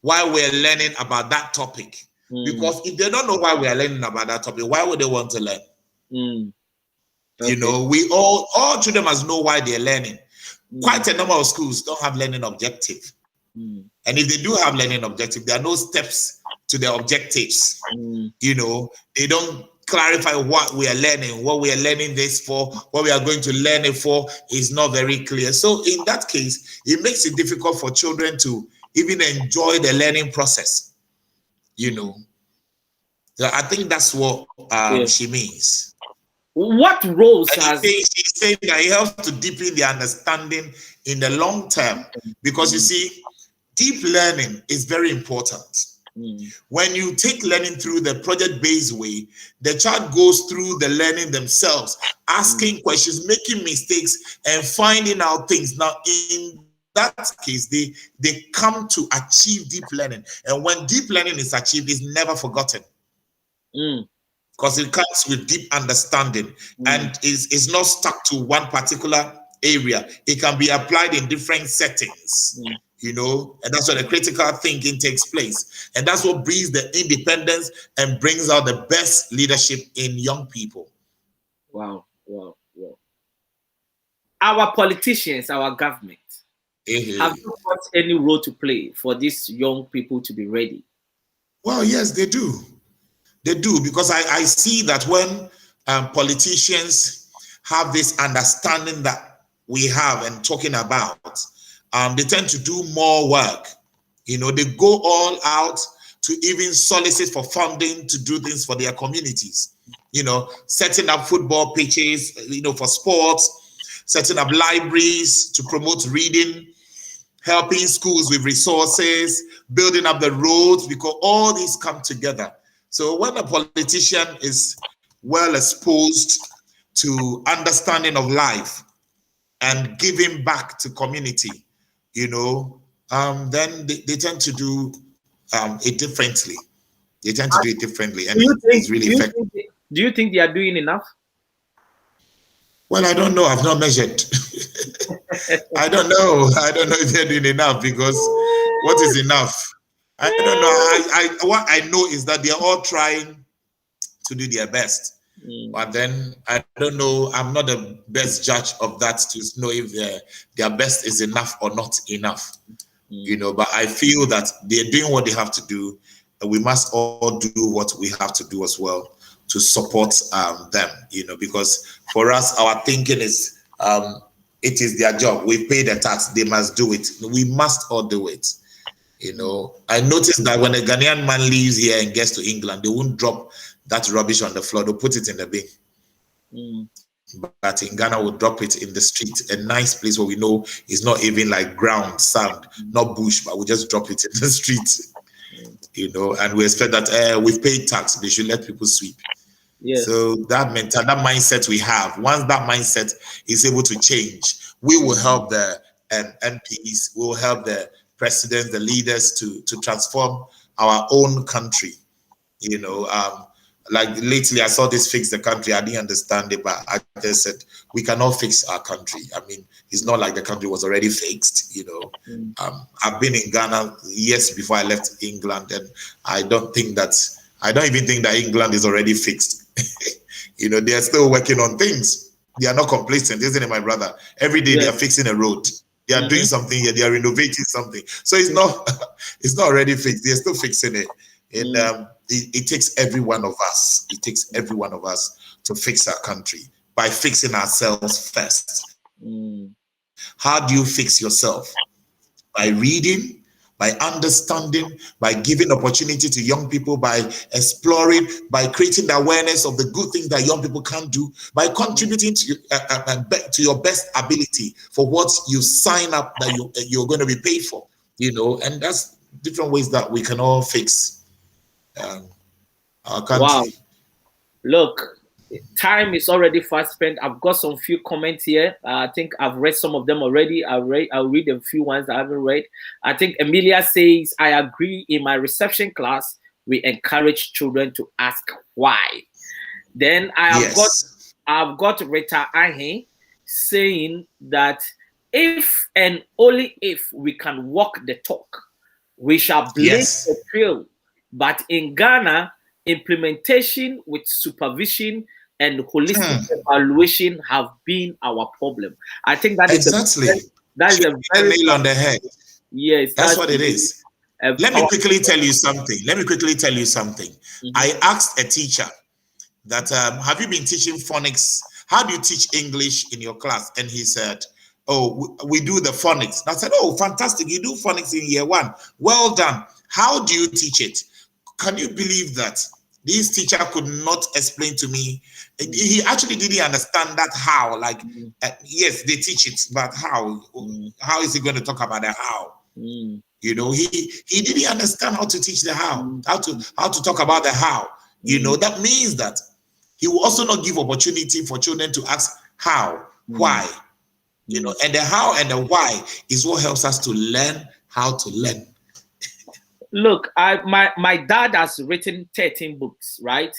why we're learning about that topic. Because if they don't know why we are learning about that topic, why would they want to learn? Okay. You know, we all children must know why they're learning. Quite a number of schools don't have learning objective. And if they do have learning objective, there are no steps to their objectives. You know, they don't clarify what we are learning this for, what we are going to learn it for is not very clear. So in that case, it makes it difficult for children to even enjoy the learning process. You know, so I think that's what she means. What roles she's saying that it helps to deepen the understanding in the long term, because you see, deep learning is very important. When you take learning through the project-based way, the child goes through the learning themselves, asking questions, making mistakes, and finding out things. Now, in that case, they come to achieve deep learning. And when deep learning is achieved, it's never forgotten. Because it comes with deep understanding and is not stuck to one particular area. It can be applied in different settings. You know, and that's where the critical thinking takes place. And that's what brings the independence and brings out the best leadership in young people. Wow. Our politicians, our government, have they got any role to play for these young people to be ready? Well, yes, they do. They do, because I see that when politicians have this understanding that we have and talking about, they tend to do more work. You know, they go all out to even solicit for funding to do things for their communities. You know, setting up football pitches, you know, for sports, setting up libraries to promote reading, helping schools with resources, building up the roads, because all these come together. So when a politician is well exposed to understanding of life and giving back to community, you know, then they tend to do it differently. They tend to do it differently, and it's really effective. Do you think they are doing enough? Well, I don't know. I've not measured. I don't know. I don't know if they're doing enough, because what is enough? I don't know. What I know is that they're all trying to do their best. But then I don't know. I'm not the best judge of that to know if their best is enough or not enough. You know, but I feel that they're doing what they have to do, and we must all do what we have to do as well to support them. You know, because for us, our thinking is it is their job. We pay the tax; they must do it. We must all do it. You know, I noticed that when a Ghanaian man leaves here and gets to England, they won't drop that rubbish on the floor. They'll put it in the bin. But in Ghana, we'll drop it in the street, a nice place where we know it's not even like ground, sand, not bush, but we just drop it in the street. You know, and we expect that we've paid tax, they should let people sweep. Yes. So that mindset we have, once that mindset is able to change, we will help the MPs, we will help the presidents, the leaders to transform our own country. You know, like lately I saw this fix the country. I didn't understand it, but I just said we cannot fix our country. I mean, it's not like the country was already fixed. You know, I've been in Ghana years before I left England, and I don't even think that England is already fixed. You know, they are still working on things. They are not complacent, isn't it, my brother? Every day they are fixing a road. They are doing something here. They are renovating something. So it's not already fixed. They're still fixing it. And it takes every one of us. It takes every one of us to fix our country by fixing ourselves first. How do you fix yourself? By reading, by understanding, by giving opportunity to young people, by exploring, by creating the awareness of the good things that young people can do, by contributing to your best ability for what you sign up that you're going to be paid for. You know, and that's different ways that we can all fix our country. Wow. Look, time is already fast spent. I've got some few comments here. I think I've read some of them already. I'll read a few ones I haven't read. I think Emilia says, I agree. In my reception class, we encourage children to ask why. Then I've got Rita Ahe saying that if and only if we can walk the talk, we shall blaze the trail. But in Ghana, implementation with supervision and holistic evaluation have been our problem. I think that is a very nail on the head. Yes, that's what it is. Let me quickly tell you something. I asked a teacher that have you been teaching phonics? How do you teach English in your class? And he said, oh, we do the phonics. And I said, oh, fantastic. You do phonics in year 1. Well done. How do you teach it? Can you believe that? This teacher could not explain to me. He actually didn't understand that how. Like, yes, they teach it, but how? How is he going to talk about the how? You know, he didn't understand how to teach the how to talk about the how. You know, that means that he will also not give opportunity for children to ask how, why. You know, and the how and the why is what helps us to learn how to learn. Look, my dad has written 13 books, right?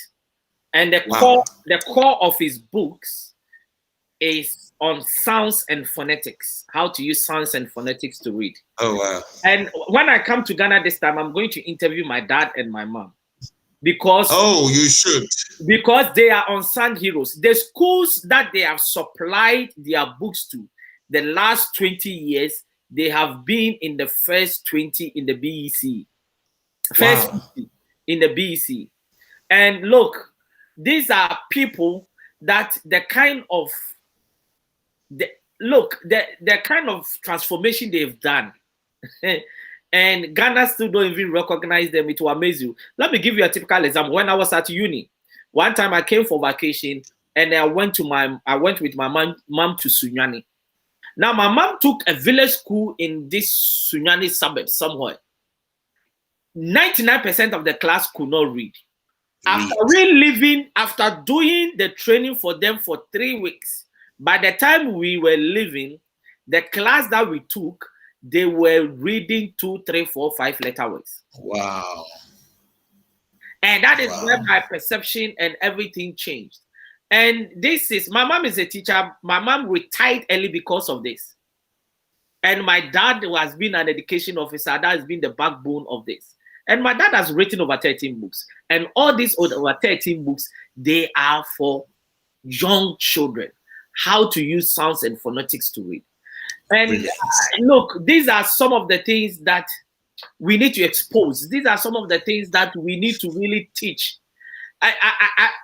And the core of his books is on sounds and phonetics, how to use sounds and phonetics to read. Oh, wow. And when I come to Ghana this time, I'm going to interview my dad and my mom. Because you should. Because they are unsung heroes. The schools that they have supplied their books to, the last 20 years, they have been in the first 20 in the BEC. First 20 in the BEC. And look, these are people that the kind of transformation they've done. And Ghana still don't even recognize them. It will amaze you. Let me give you a typical example. When I was at uni, one time I came for vacation and I went with my mom to Sunyani. Now my mom took a village school in this Sunyani suburb somewhere. 99% of the class could not read. After doing the training for them for 3 weeks, by the time we were leaving, the class that we took, they were reading 2, 3, 4, 5 letter words. Wow. And that is where my perception and everything changed. And my mom is a teacher. My mom retired early because of this. And my dad has been an education officer. That has been the backbone of this. And my dad has written over 13 books. And all these over 13 books, they are for young children. How to use sounds and phonetics to read. And look, these are some of the things that we need to expose. These are some of the things that we need to really teach.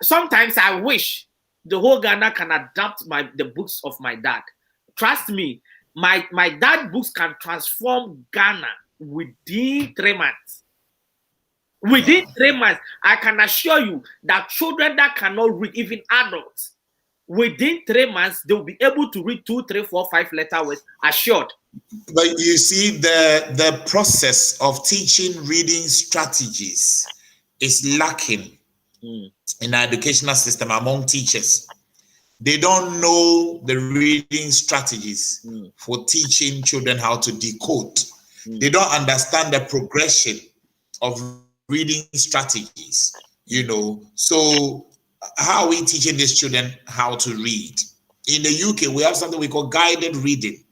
Sometimes I wish the whole Ghana can adapt the books of my dad. Trust me, my dad books can transform Ghana within 3 months. Within 3 months, I can assure you that children that cannot read, even adults, within 3 months, they'll be able to read 2, 3, 4, 5 letter words, assured. But you see, the process of teaching reading strategies is lacking in our educational system among teachers. They don't know the reading strategies for teaching children how to decode. They don't understand the progression of reading strategies, you know. So how are we teaching these children how to read? In the UK, we have something we call guided reading,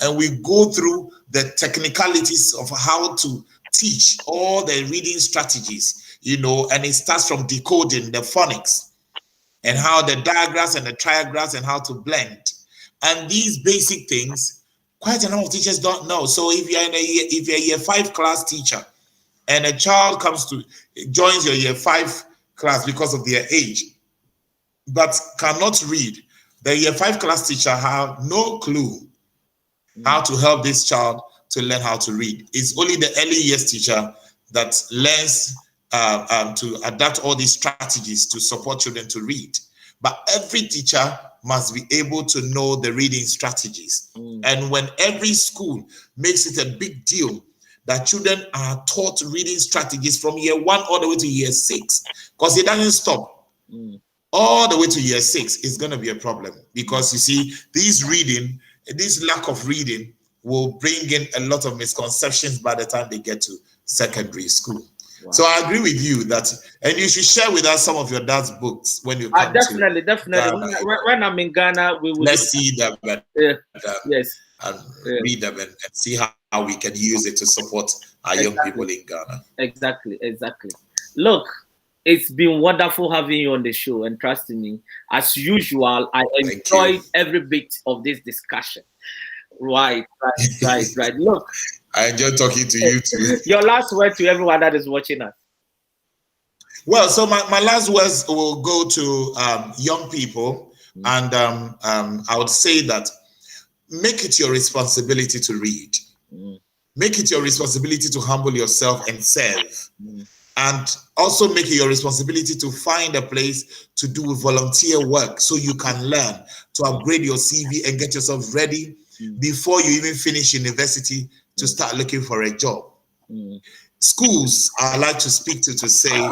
and we go through the technicalities of how to teach all the reading strategies, you know, and it starts from decoding the phonics and how the diagrams and the triagrams and how to blend. And these basic things, quite a number of teachers don't know. So if you're a year 5 class teacher and a child joins your year 5 class because of their age, but cannot read, the year 5 class teacher have no clue how to help this child to learn how to read. It's only the early years teacher that learns to adapt all these strategies to support children to read. But every teacher must be able to know the reading strategies. And when every school makes it a big deal that children are taught reading strategies from year 1 all the way to year 6, because it doesn't stop. All the way to year 6 is going to be a problem, because you see, this lack of reading will bring in a lot of misconceptions by the time they get to secondary school. Wow. So I agree with you that, and you should share with us some of your dad's books when you come. Definitely. Ghana. When I'm in Ghana, we will. Let's see them and, yes, and read them and see how we can use it to support our young people in Ghana. Exactly. Look, it's been wonderful having you on the show, and trust me, as usual, I enjoyed every bit of this discussion. Right. Look, I enjoy talking to you too. Your last word to everyone that is watching us. Well, so my last words will go to young people, and I would say that make it your responsibility to read. Make it your responsibility to humble yourself and serve. And also make it your responsibility to find a place to do volunteer work so you can learn, to upgrade your CV and get yourself ready before you even finish university to start looking for a job. Schools, I like to speak to say,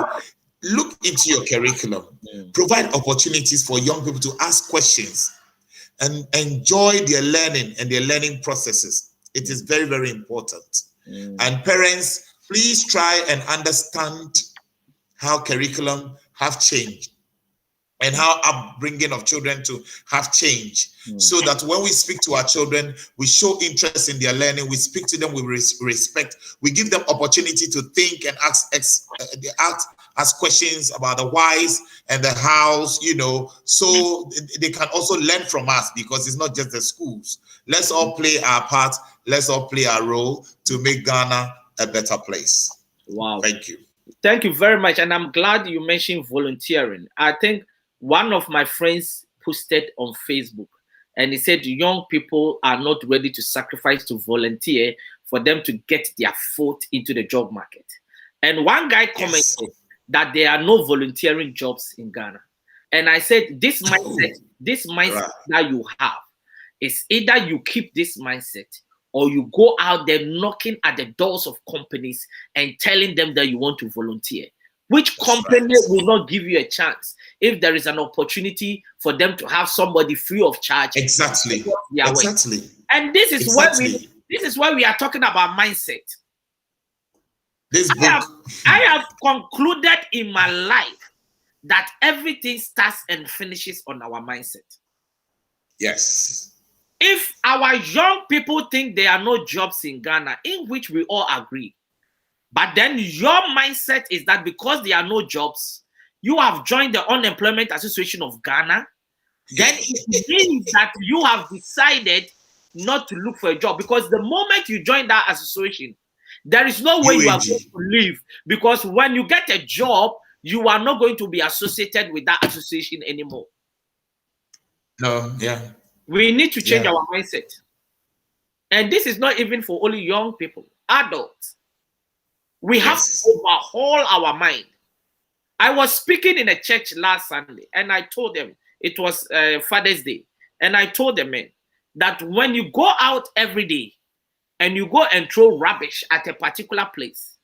look into your curriculum, provide opportunities for young people to ask questions and enjoy their learning and their learning processes. It is very, very important. And parents, please try and understand how curriculum have changed and how upbringing of children to have changed, so that when we speak to our children, we show interest in their learning, we speak to them with respect, we give them opportunity to think and ask questions about the whys and the hows, so they can also learn from us, because it's not just the schools. Let's all play our part, let's all play our role to make Ghana a better place. Wow. Thank you. Thank you very much. And I'm glad you mentioned volunteering. I think one of my friends posted on Facebook, and he said young people are not ready to sacrifice to volunteer for them to get their foot into the job market. And one guy commented that there are no volunteering jobs in Ghana. And I said, this mindset that you have is either you keep this mindset or you go out there knocking at the doors of companies and telling them that you want to volunteer. Which company will not give you a chance if there is an opportunity for them to have somebody free of charge? Exactly. And this is why we are talking about mindset. I have concluded in my life that everything starts and finishes on our mindset. Yes. If our young people think there are no jobs in Ghana, in which we all agree, but then your mindset is that because there are no jobs, you have joined the Unemployment Association of Ghana, then it means that you have decided not to look for a job, because the moment you join that association, there is no way you are going to leave, because when you get a job, you are not going to be associated with that association anymore. No, yeah. We need to change our mindset. And this is not even for only young people, adults. We have to overhaul our mind. I was speaking in a church last Sunday, and I told them, it was Father's Day, and I told them, man, that when you go out every day and you go and throw rubbish at a particular place,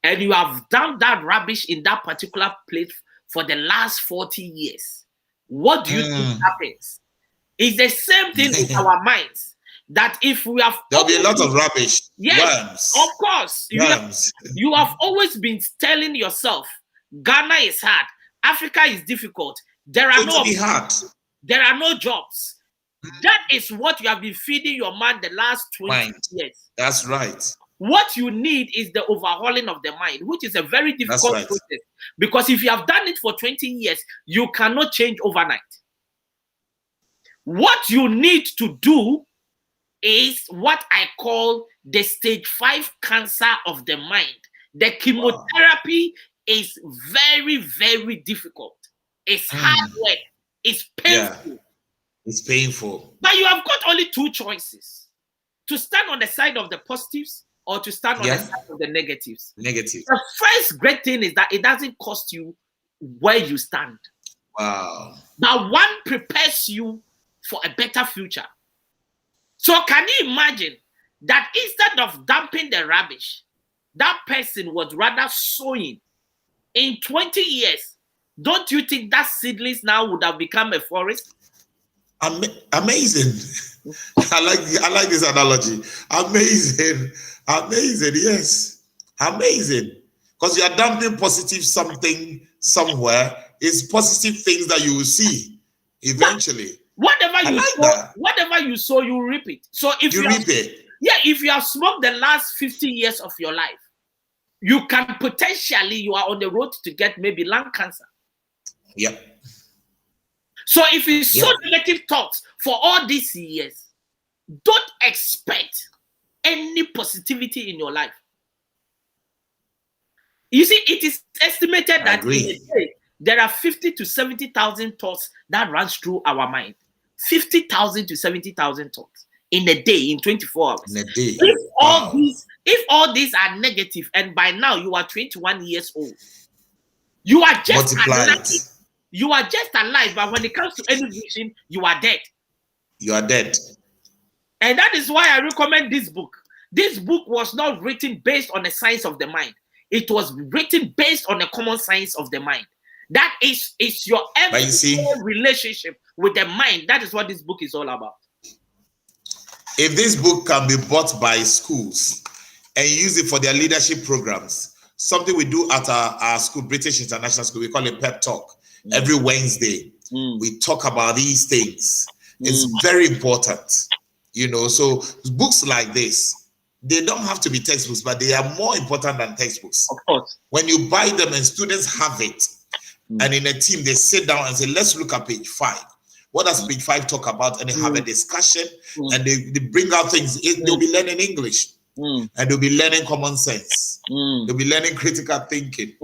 and you have done that rubbish in that particular place for the last 40 years, what do you think happens? It's the same thing in our minds. That if we have, there'll be a lot of rubbish. Yes, worms. Of course. You have always been telling yourself, Ghana is hard, Africa is difficult. There are no jobs. That is what you have been feeding your mind the last 20 years. That's right. What you need is the overhauling of the mind, which is a very difficult process. Because if you have done it for 20 years, you cannot change overnight. What you need to do is what I call the stage 5 cancer of the mind. The chemotherapy is very, very difficult. It's hard work. It's painful. Yeah. It's painful. But you have got only 2 choices: to stand on the side of the positives or to stand on the side of the negatives. The first great thing is that it doesn't cost you where you stand. Wow. But one prepares you for a better future. So can you imagine that instead of dumping the rubbish, that person was rather sowing? In 20 years, don't you think that seedlings now would have become a forest? Amazing. I like this analogy. Amazing. Yes. Amazing. Because you are dumping positive something somewhere. It's positive things that you will see eventually. Whatever you sow, you reap it. So if you reap it. Yeah, if you have smoked the last 50 years of your life, you can potentially, you are on the road to get maybe lung cancer. Yep. So if you sow negative thoughts for all these years, don't expect any positivity in your life. You see, it is estimated that in a day, there are 50 to 70,000 thoughts that runs through our mind. 50,000 to 70,000 thoughts in a day, in 24 hours. In a day. If all these are negative, and by now you are 21 years old, you are just alive. You are just alive, but when it comes to any vision, you are dead. You are dead. And that is why I recommend this book. This book was not written based on the science of the mind. It was written based on the common science of the mind. That is your everyday relationship with the mind. That is what this book is all about. If this book can be bought by schools and use it for their leadership programs, something we do at our school, British International School, we call it Pep Talk. Every Wednesday, we talk about these things. It's very important, you know. So books like this, they don't have to be textbooks, but they are more important than textbooks. Of course. When you buy them and students have it, and in a team, they sit down and say, let's look at page 5. What does page 5 talk about? And they have a discussion, and they bring out things. They'll be learning English, and they'll be learning common sense. They'll be learning critical thinking.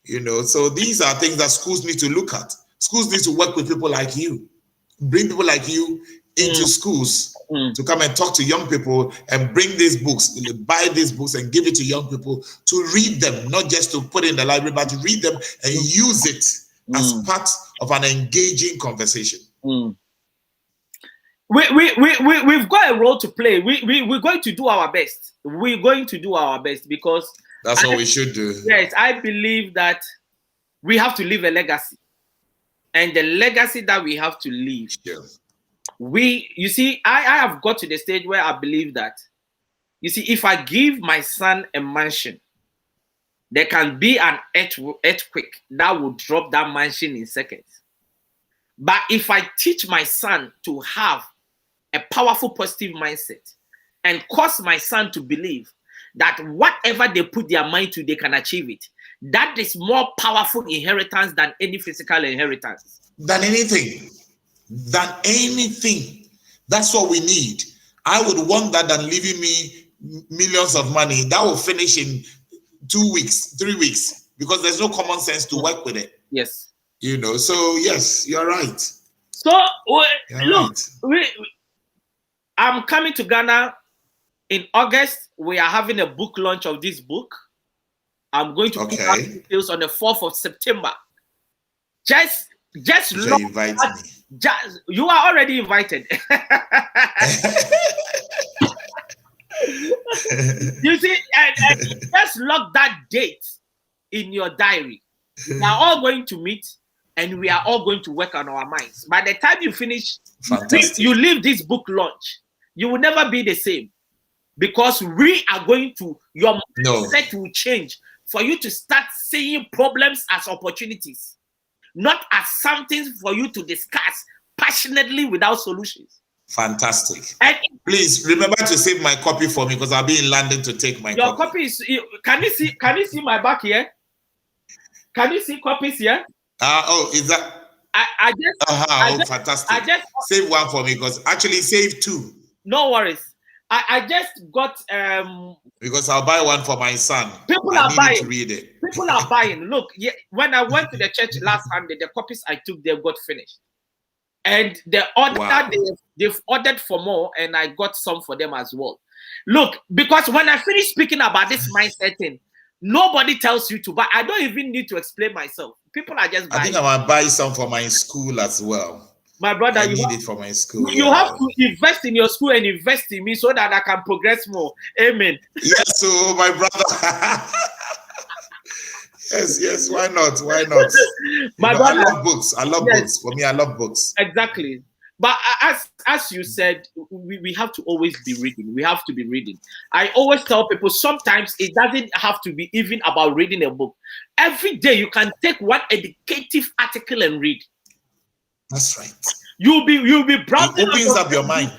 You know, so these are things that schools need to look at. Schools need to work with people like you, bring people like you into schools to come and talk to young people and bring these books, buy these books and give it to young people to read them, not just to put in the library, but to read them and use it as part of an engaging conversation. We've got a role to play. We're going to do our best. We're going to do our best because that's what we should do. Yes, I believe that we have to leave a legacy. And the legacy that we have to leave, you see, I have got to the stage where I believe that, you see, if I give my son a mansion, there can be an earthquake that will drop that mansion in seconds. But if I teach my son to have a powerful positive mindset and cause my son to believe that whatever they put their mind to, they can achieve it, that is more powerful inheritance than any physical inheritance. Than anything. That's what we need. I would want that than leaving me millions of money. That will finish in 2 weeks, 3 weeks, because there's no common sense to work with it. Yes. You know, so yes, you're right. So, look, I'm coming to Ghana in August. We are having a book launch of this book. I'm going to put out details on the 4th of September. Just invite me. You are already invited. You see, and just lock that date in your diary. We are all going to meet and we are all going to work on our minds. By the time you finish, you leave this book launch, you will never be the same. Because we are going to, your mindset will change for you to start seeing problems as opportunities, not as something for you to discuss passionately without solutions. Fantastic. And please remember to save my copy for me because I'll be in London to take my your copy. Can you see my back here? Can you see copies here? Is that? Fantastic. I just save one for me because actually save 2. No worries. I just got because I'll buy one for my son. People are buying. To read it. People are buying. Look, when I went to the church last Sunday, the copies I took there got finished, and the order they've ordered for more, and I got some for them as well. Look, because when I finish speaking about this mindset thing, nobody tells you to buy. I don't even need to explain myself. People are just buying. I think I might buy some for my school as well. My brother, you need it for my school. You have to invest in your school and invest in me so that I can progress more. Amen. Yes, so my brother. yes. Why not? My brother, I love books. For me, I love books. Exactly. But as you said, we have to always be reading. We have to be reading. I always tell people sometimes it doesn't have to be even about reading a book. Every day you can take one educative article and read. That's right. You'll be browsing. It opens up your mind.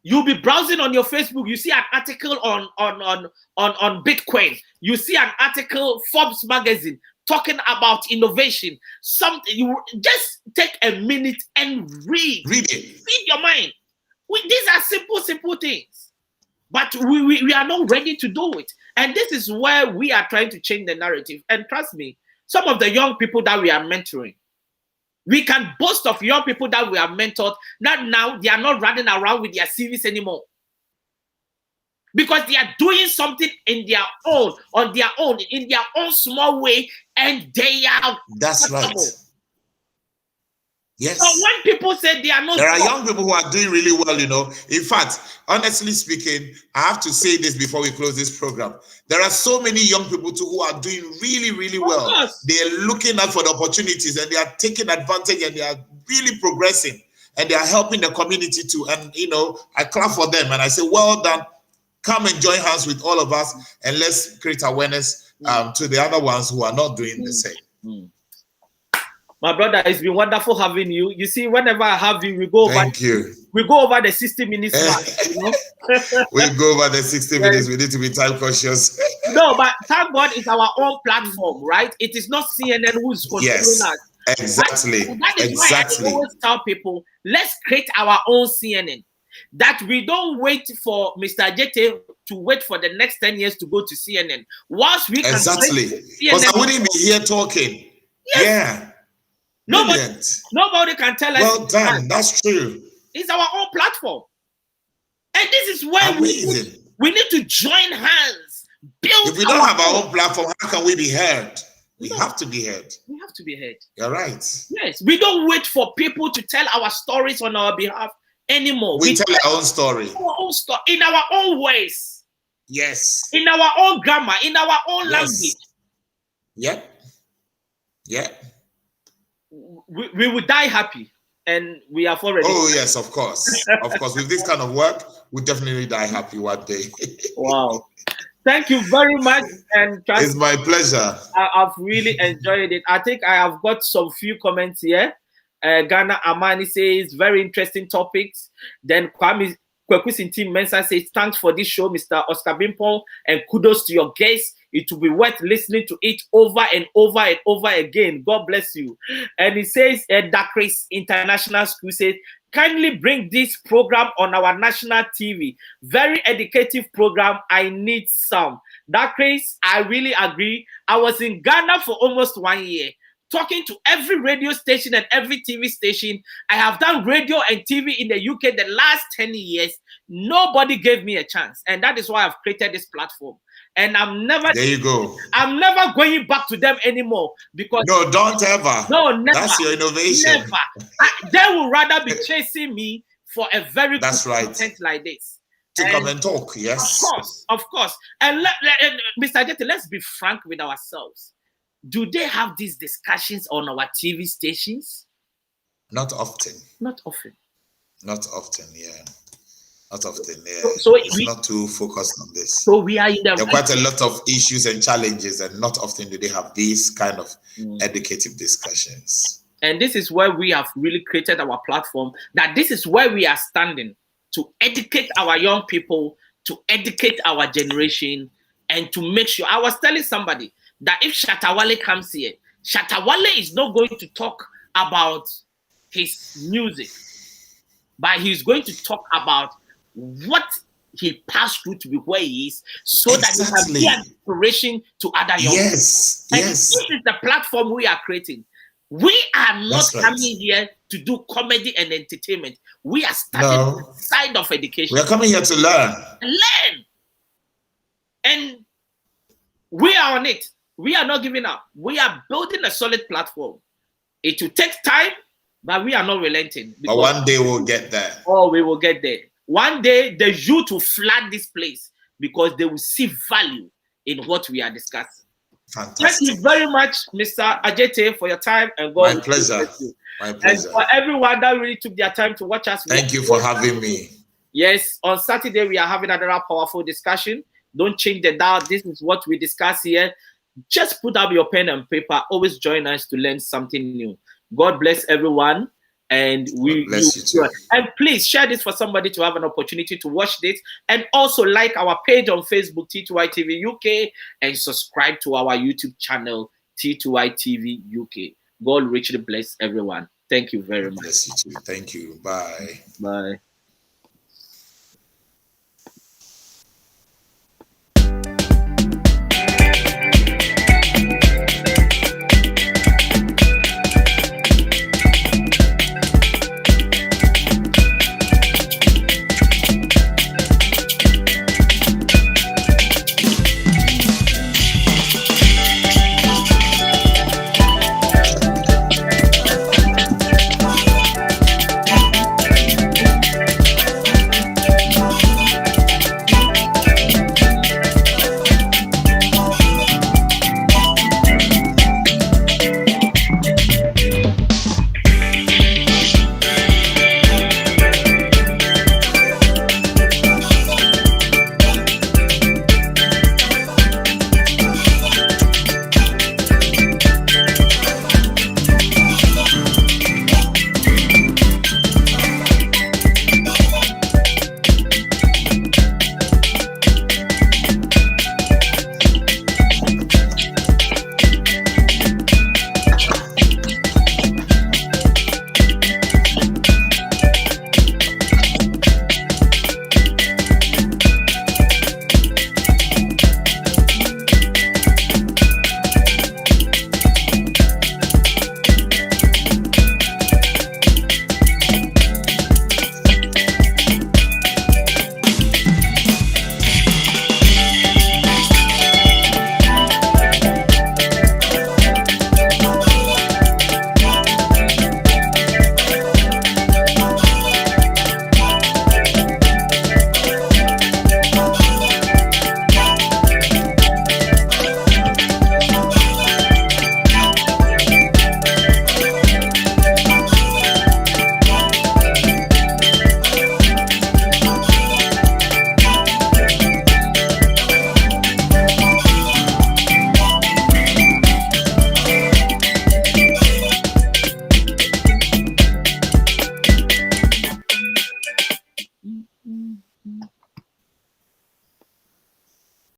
You'll be browsing on your Facebook. You see an article on Bitcoin. You see an article, Forbes magazine, talking about innovation. Something, you just take a minute and read. Read it. Feed your mind. These are simple things. But we are not ready to do it. And this is where we are trying to change the narrative. And trust me, some of the young people that we are mentoring, we can boast of young people that we have mentored, that now they are not running around with their CVs anymore. Because they are doing something in their own, in their own small way, and they are. That's right. Yes. So when people say they are not, there are young people who are doing really well, you know. In fact, honestly speaking, I have to say this before we close this program. There are so many young people too who are doing really, really well. They are looking out for the opportunities and they are taking advantage and they are really progressing and they are helping the community too. And you know, I clap for them and I say, well done. Come and join hands with all of us and let's create awareness to the other ones who are not doing the same. My brother, it's been wonderful having you. You see, whenever I have you, we go over. We go over the 60 minutes mark. You know? We go over the 60 minutes. We need to be time conscious. No, but thank God it's our own platform, right? It is not CNN who's controlling us. Exactly. That is why I always tell people, let's create our own CNN. That we don't wait for Mr. Adjetey to wait for the next 10 years to go to CNN. Once we can because I wouldn't be here talking. Yes. Yeah. Nobody can tell us. Well done. That's true. It's our own platform. And this is where we need to join hands. If we don't have our own platform, how can we be heard? We have to be heard. We have to be heard. You're right. Yes. We don't wait for people to tell our stories on our behalf anymore. We tell our own story. Our own story in our own ways. Yes. In our own grammar, in our own language. Yep. Yep. We will die happy, and we have already. Oh yes, of course, of course. With this kind of work, we definitely die happy one day. Wow! Thank you very much, and it's my pleasure. I've really enjoyed it. I think I have got some few comments here. Ghana Amani says very interesting topics. Then Kwame Kwekusinti Mensa says thanks for this show, Mr. Oscar Bimpong, and kudos to your guests. It will be worth listening to it over and over and over again. God bless you. And he says, Dakris International School says, kindly bring this program on our national TV. Very educative program. I need some. Dakris, I really agree. I was in Ghana for almost 1 year, talking to every radio station and every TV station. I have done radio and TV in the UK the last 10 years. Nobody gave me a chance. And that is why I've created this platform. And I'm never. There you go. I'm never going back to them anymore because. No, don't ever. No, never. That's your innovation. Never. They would rather be chasing me for a very good content like this. To come and talk, yes. Of course. And Mr. Adjetey, let's be frank with ourselves. Do they have these discussions on our TV stations? Not often. Not often. Not often, yeah. Not often, yeah. So it's not too focused on this. So we are in the. There are quite a lot of issues and challenges, and not often do they have these kind of educative discussions. And this is where we have really created our platform. That this is where we are standing to educate our young people, to educate our generation, and to make sure. I was telling somebody that if Shatawale comes here, Shatawale is not going to talk about his music, but he's going to talk about what he passed through to be where he is, so that he can be an inspiration to other young people. And this is the platform we are creating. We are not coming here to do comedy and entertainment. We are starting the side of education. We are coming here to learn. And we are on it. We are not giving up. We are building a solid platform. It will take time, but we are not relenting. But one day we'll get there. Oh, we will get there. One day the youth will flood this place because they will see value in what we are discussing. Fantastic. Thank you very much, Mr. Adjetey, for your time, and God. My pleasure. My pleasure. And for everyone that really took their time to watch us. Thank you for having me. Yes, on Saturday we are having another powerful discussion. Don't change the dial. This is what we discuss here. Just put up your pen and paper. Always join us to learn something new. God bless everyone. And we bless you too. And please share this for somebody to have an opportunity to watch this. And also like our page on Facebook, T2I TV UK, and subscribe to our YouTube channel, T2I TV UK. God richly bless everyone. Thank you very much. Bless you too. Thank you. Bye. Bye.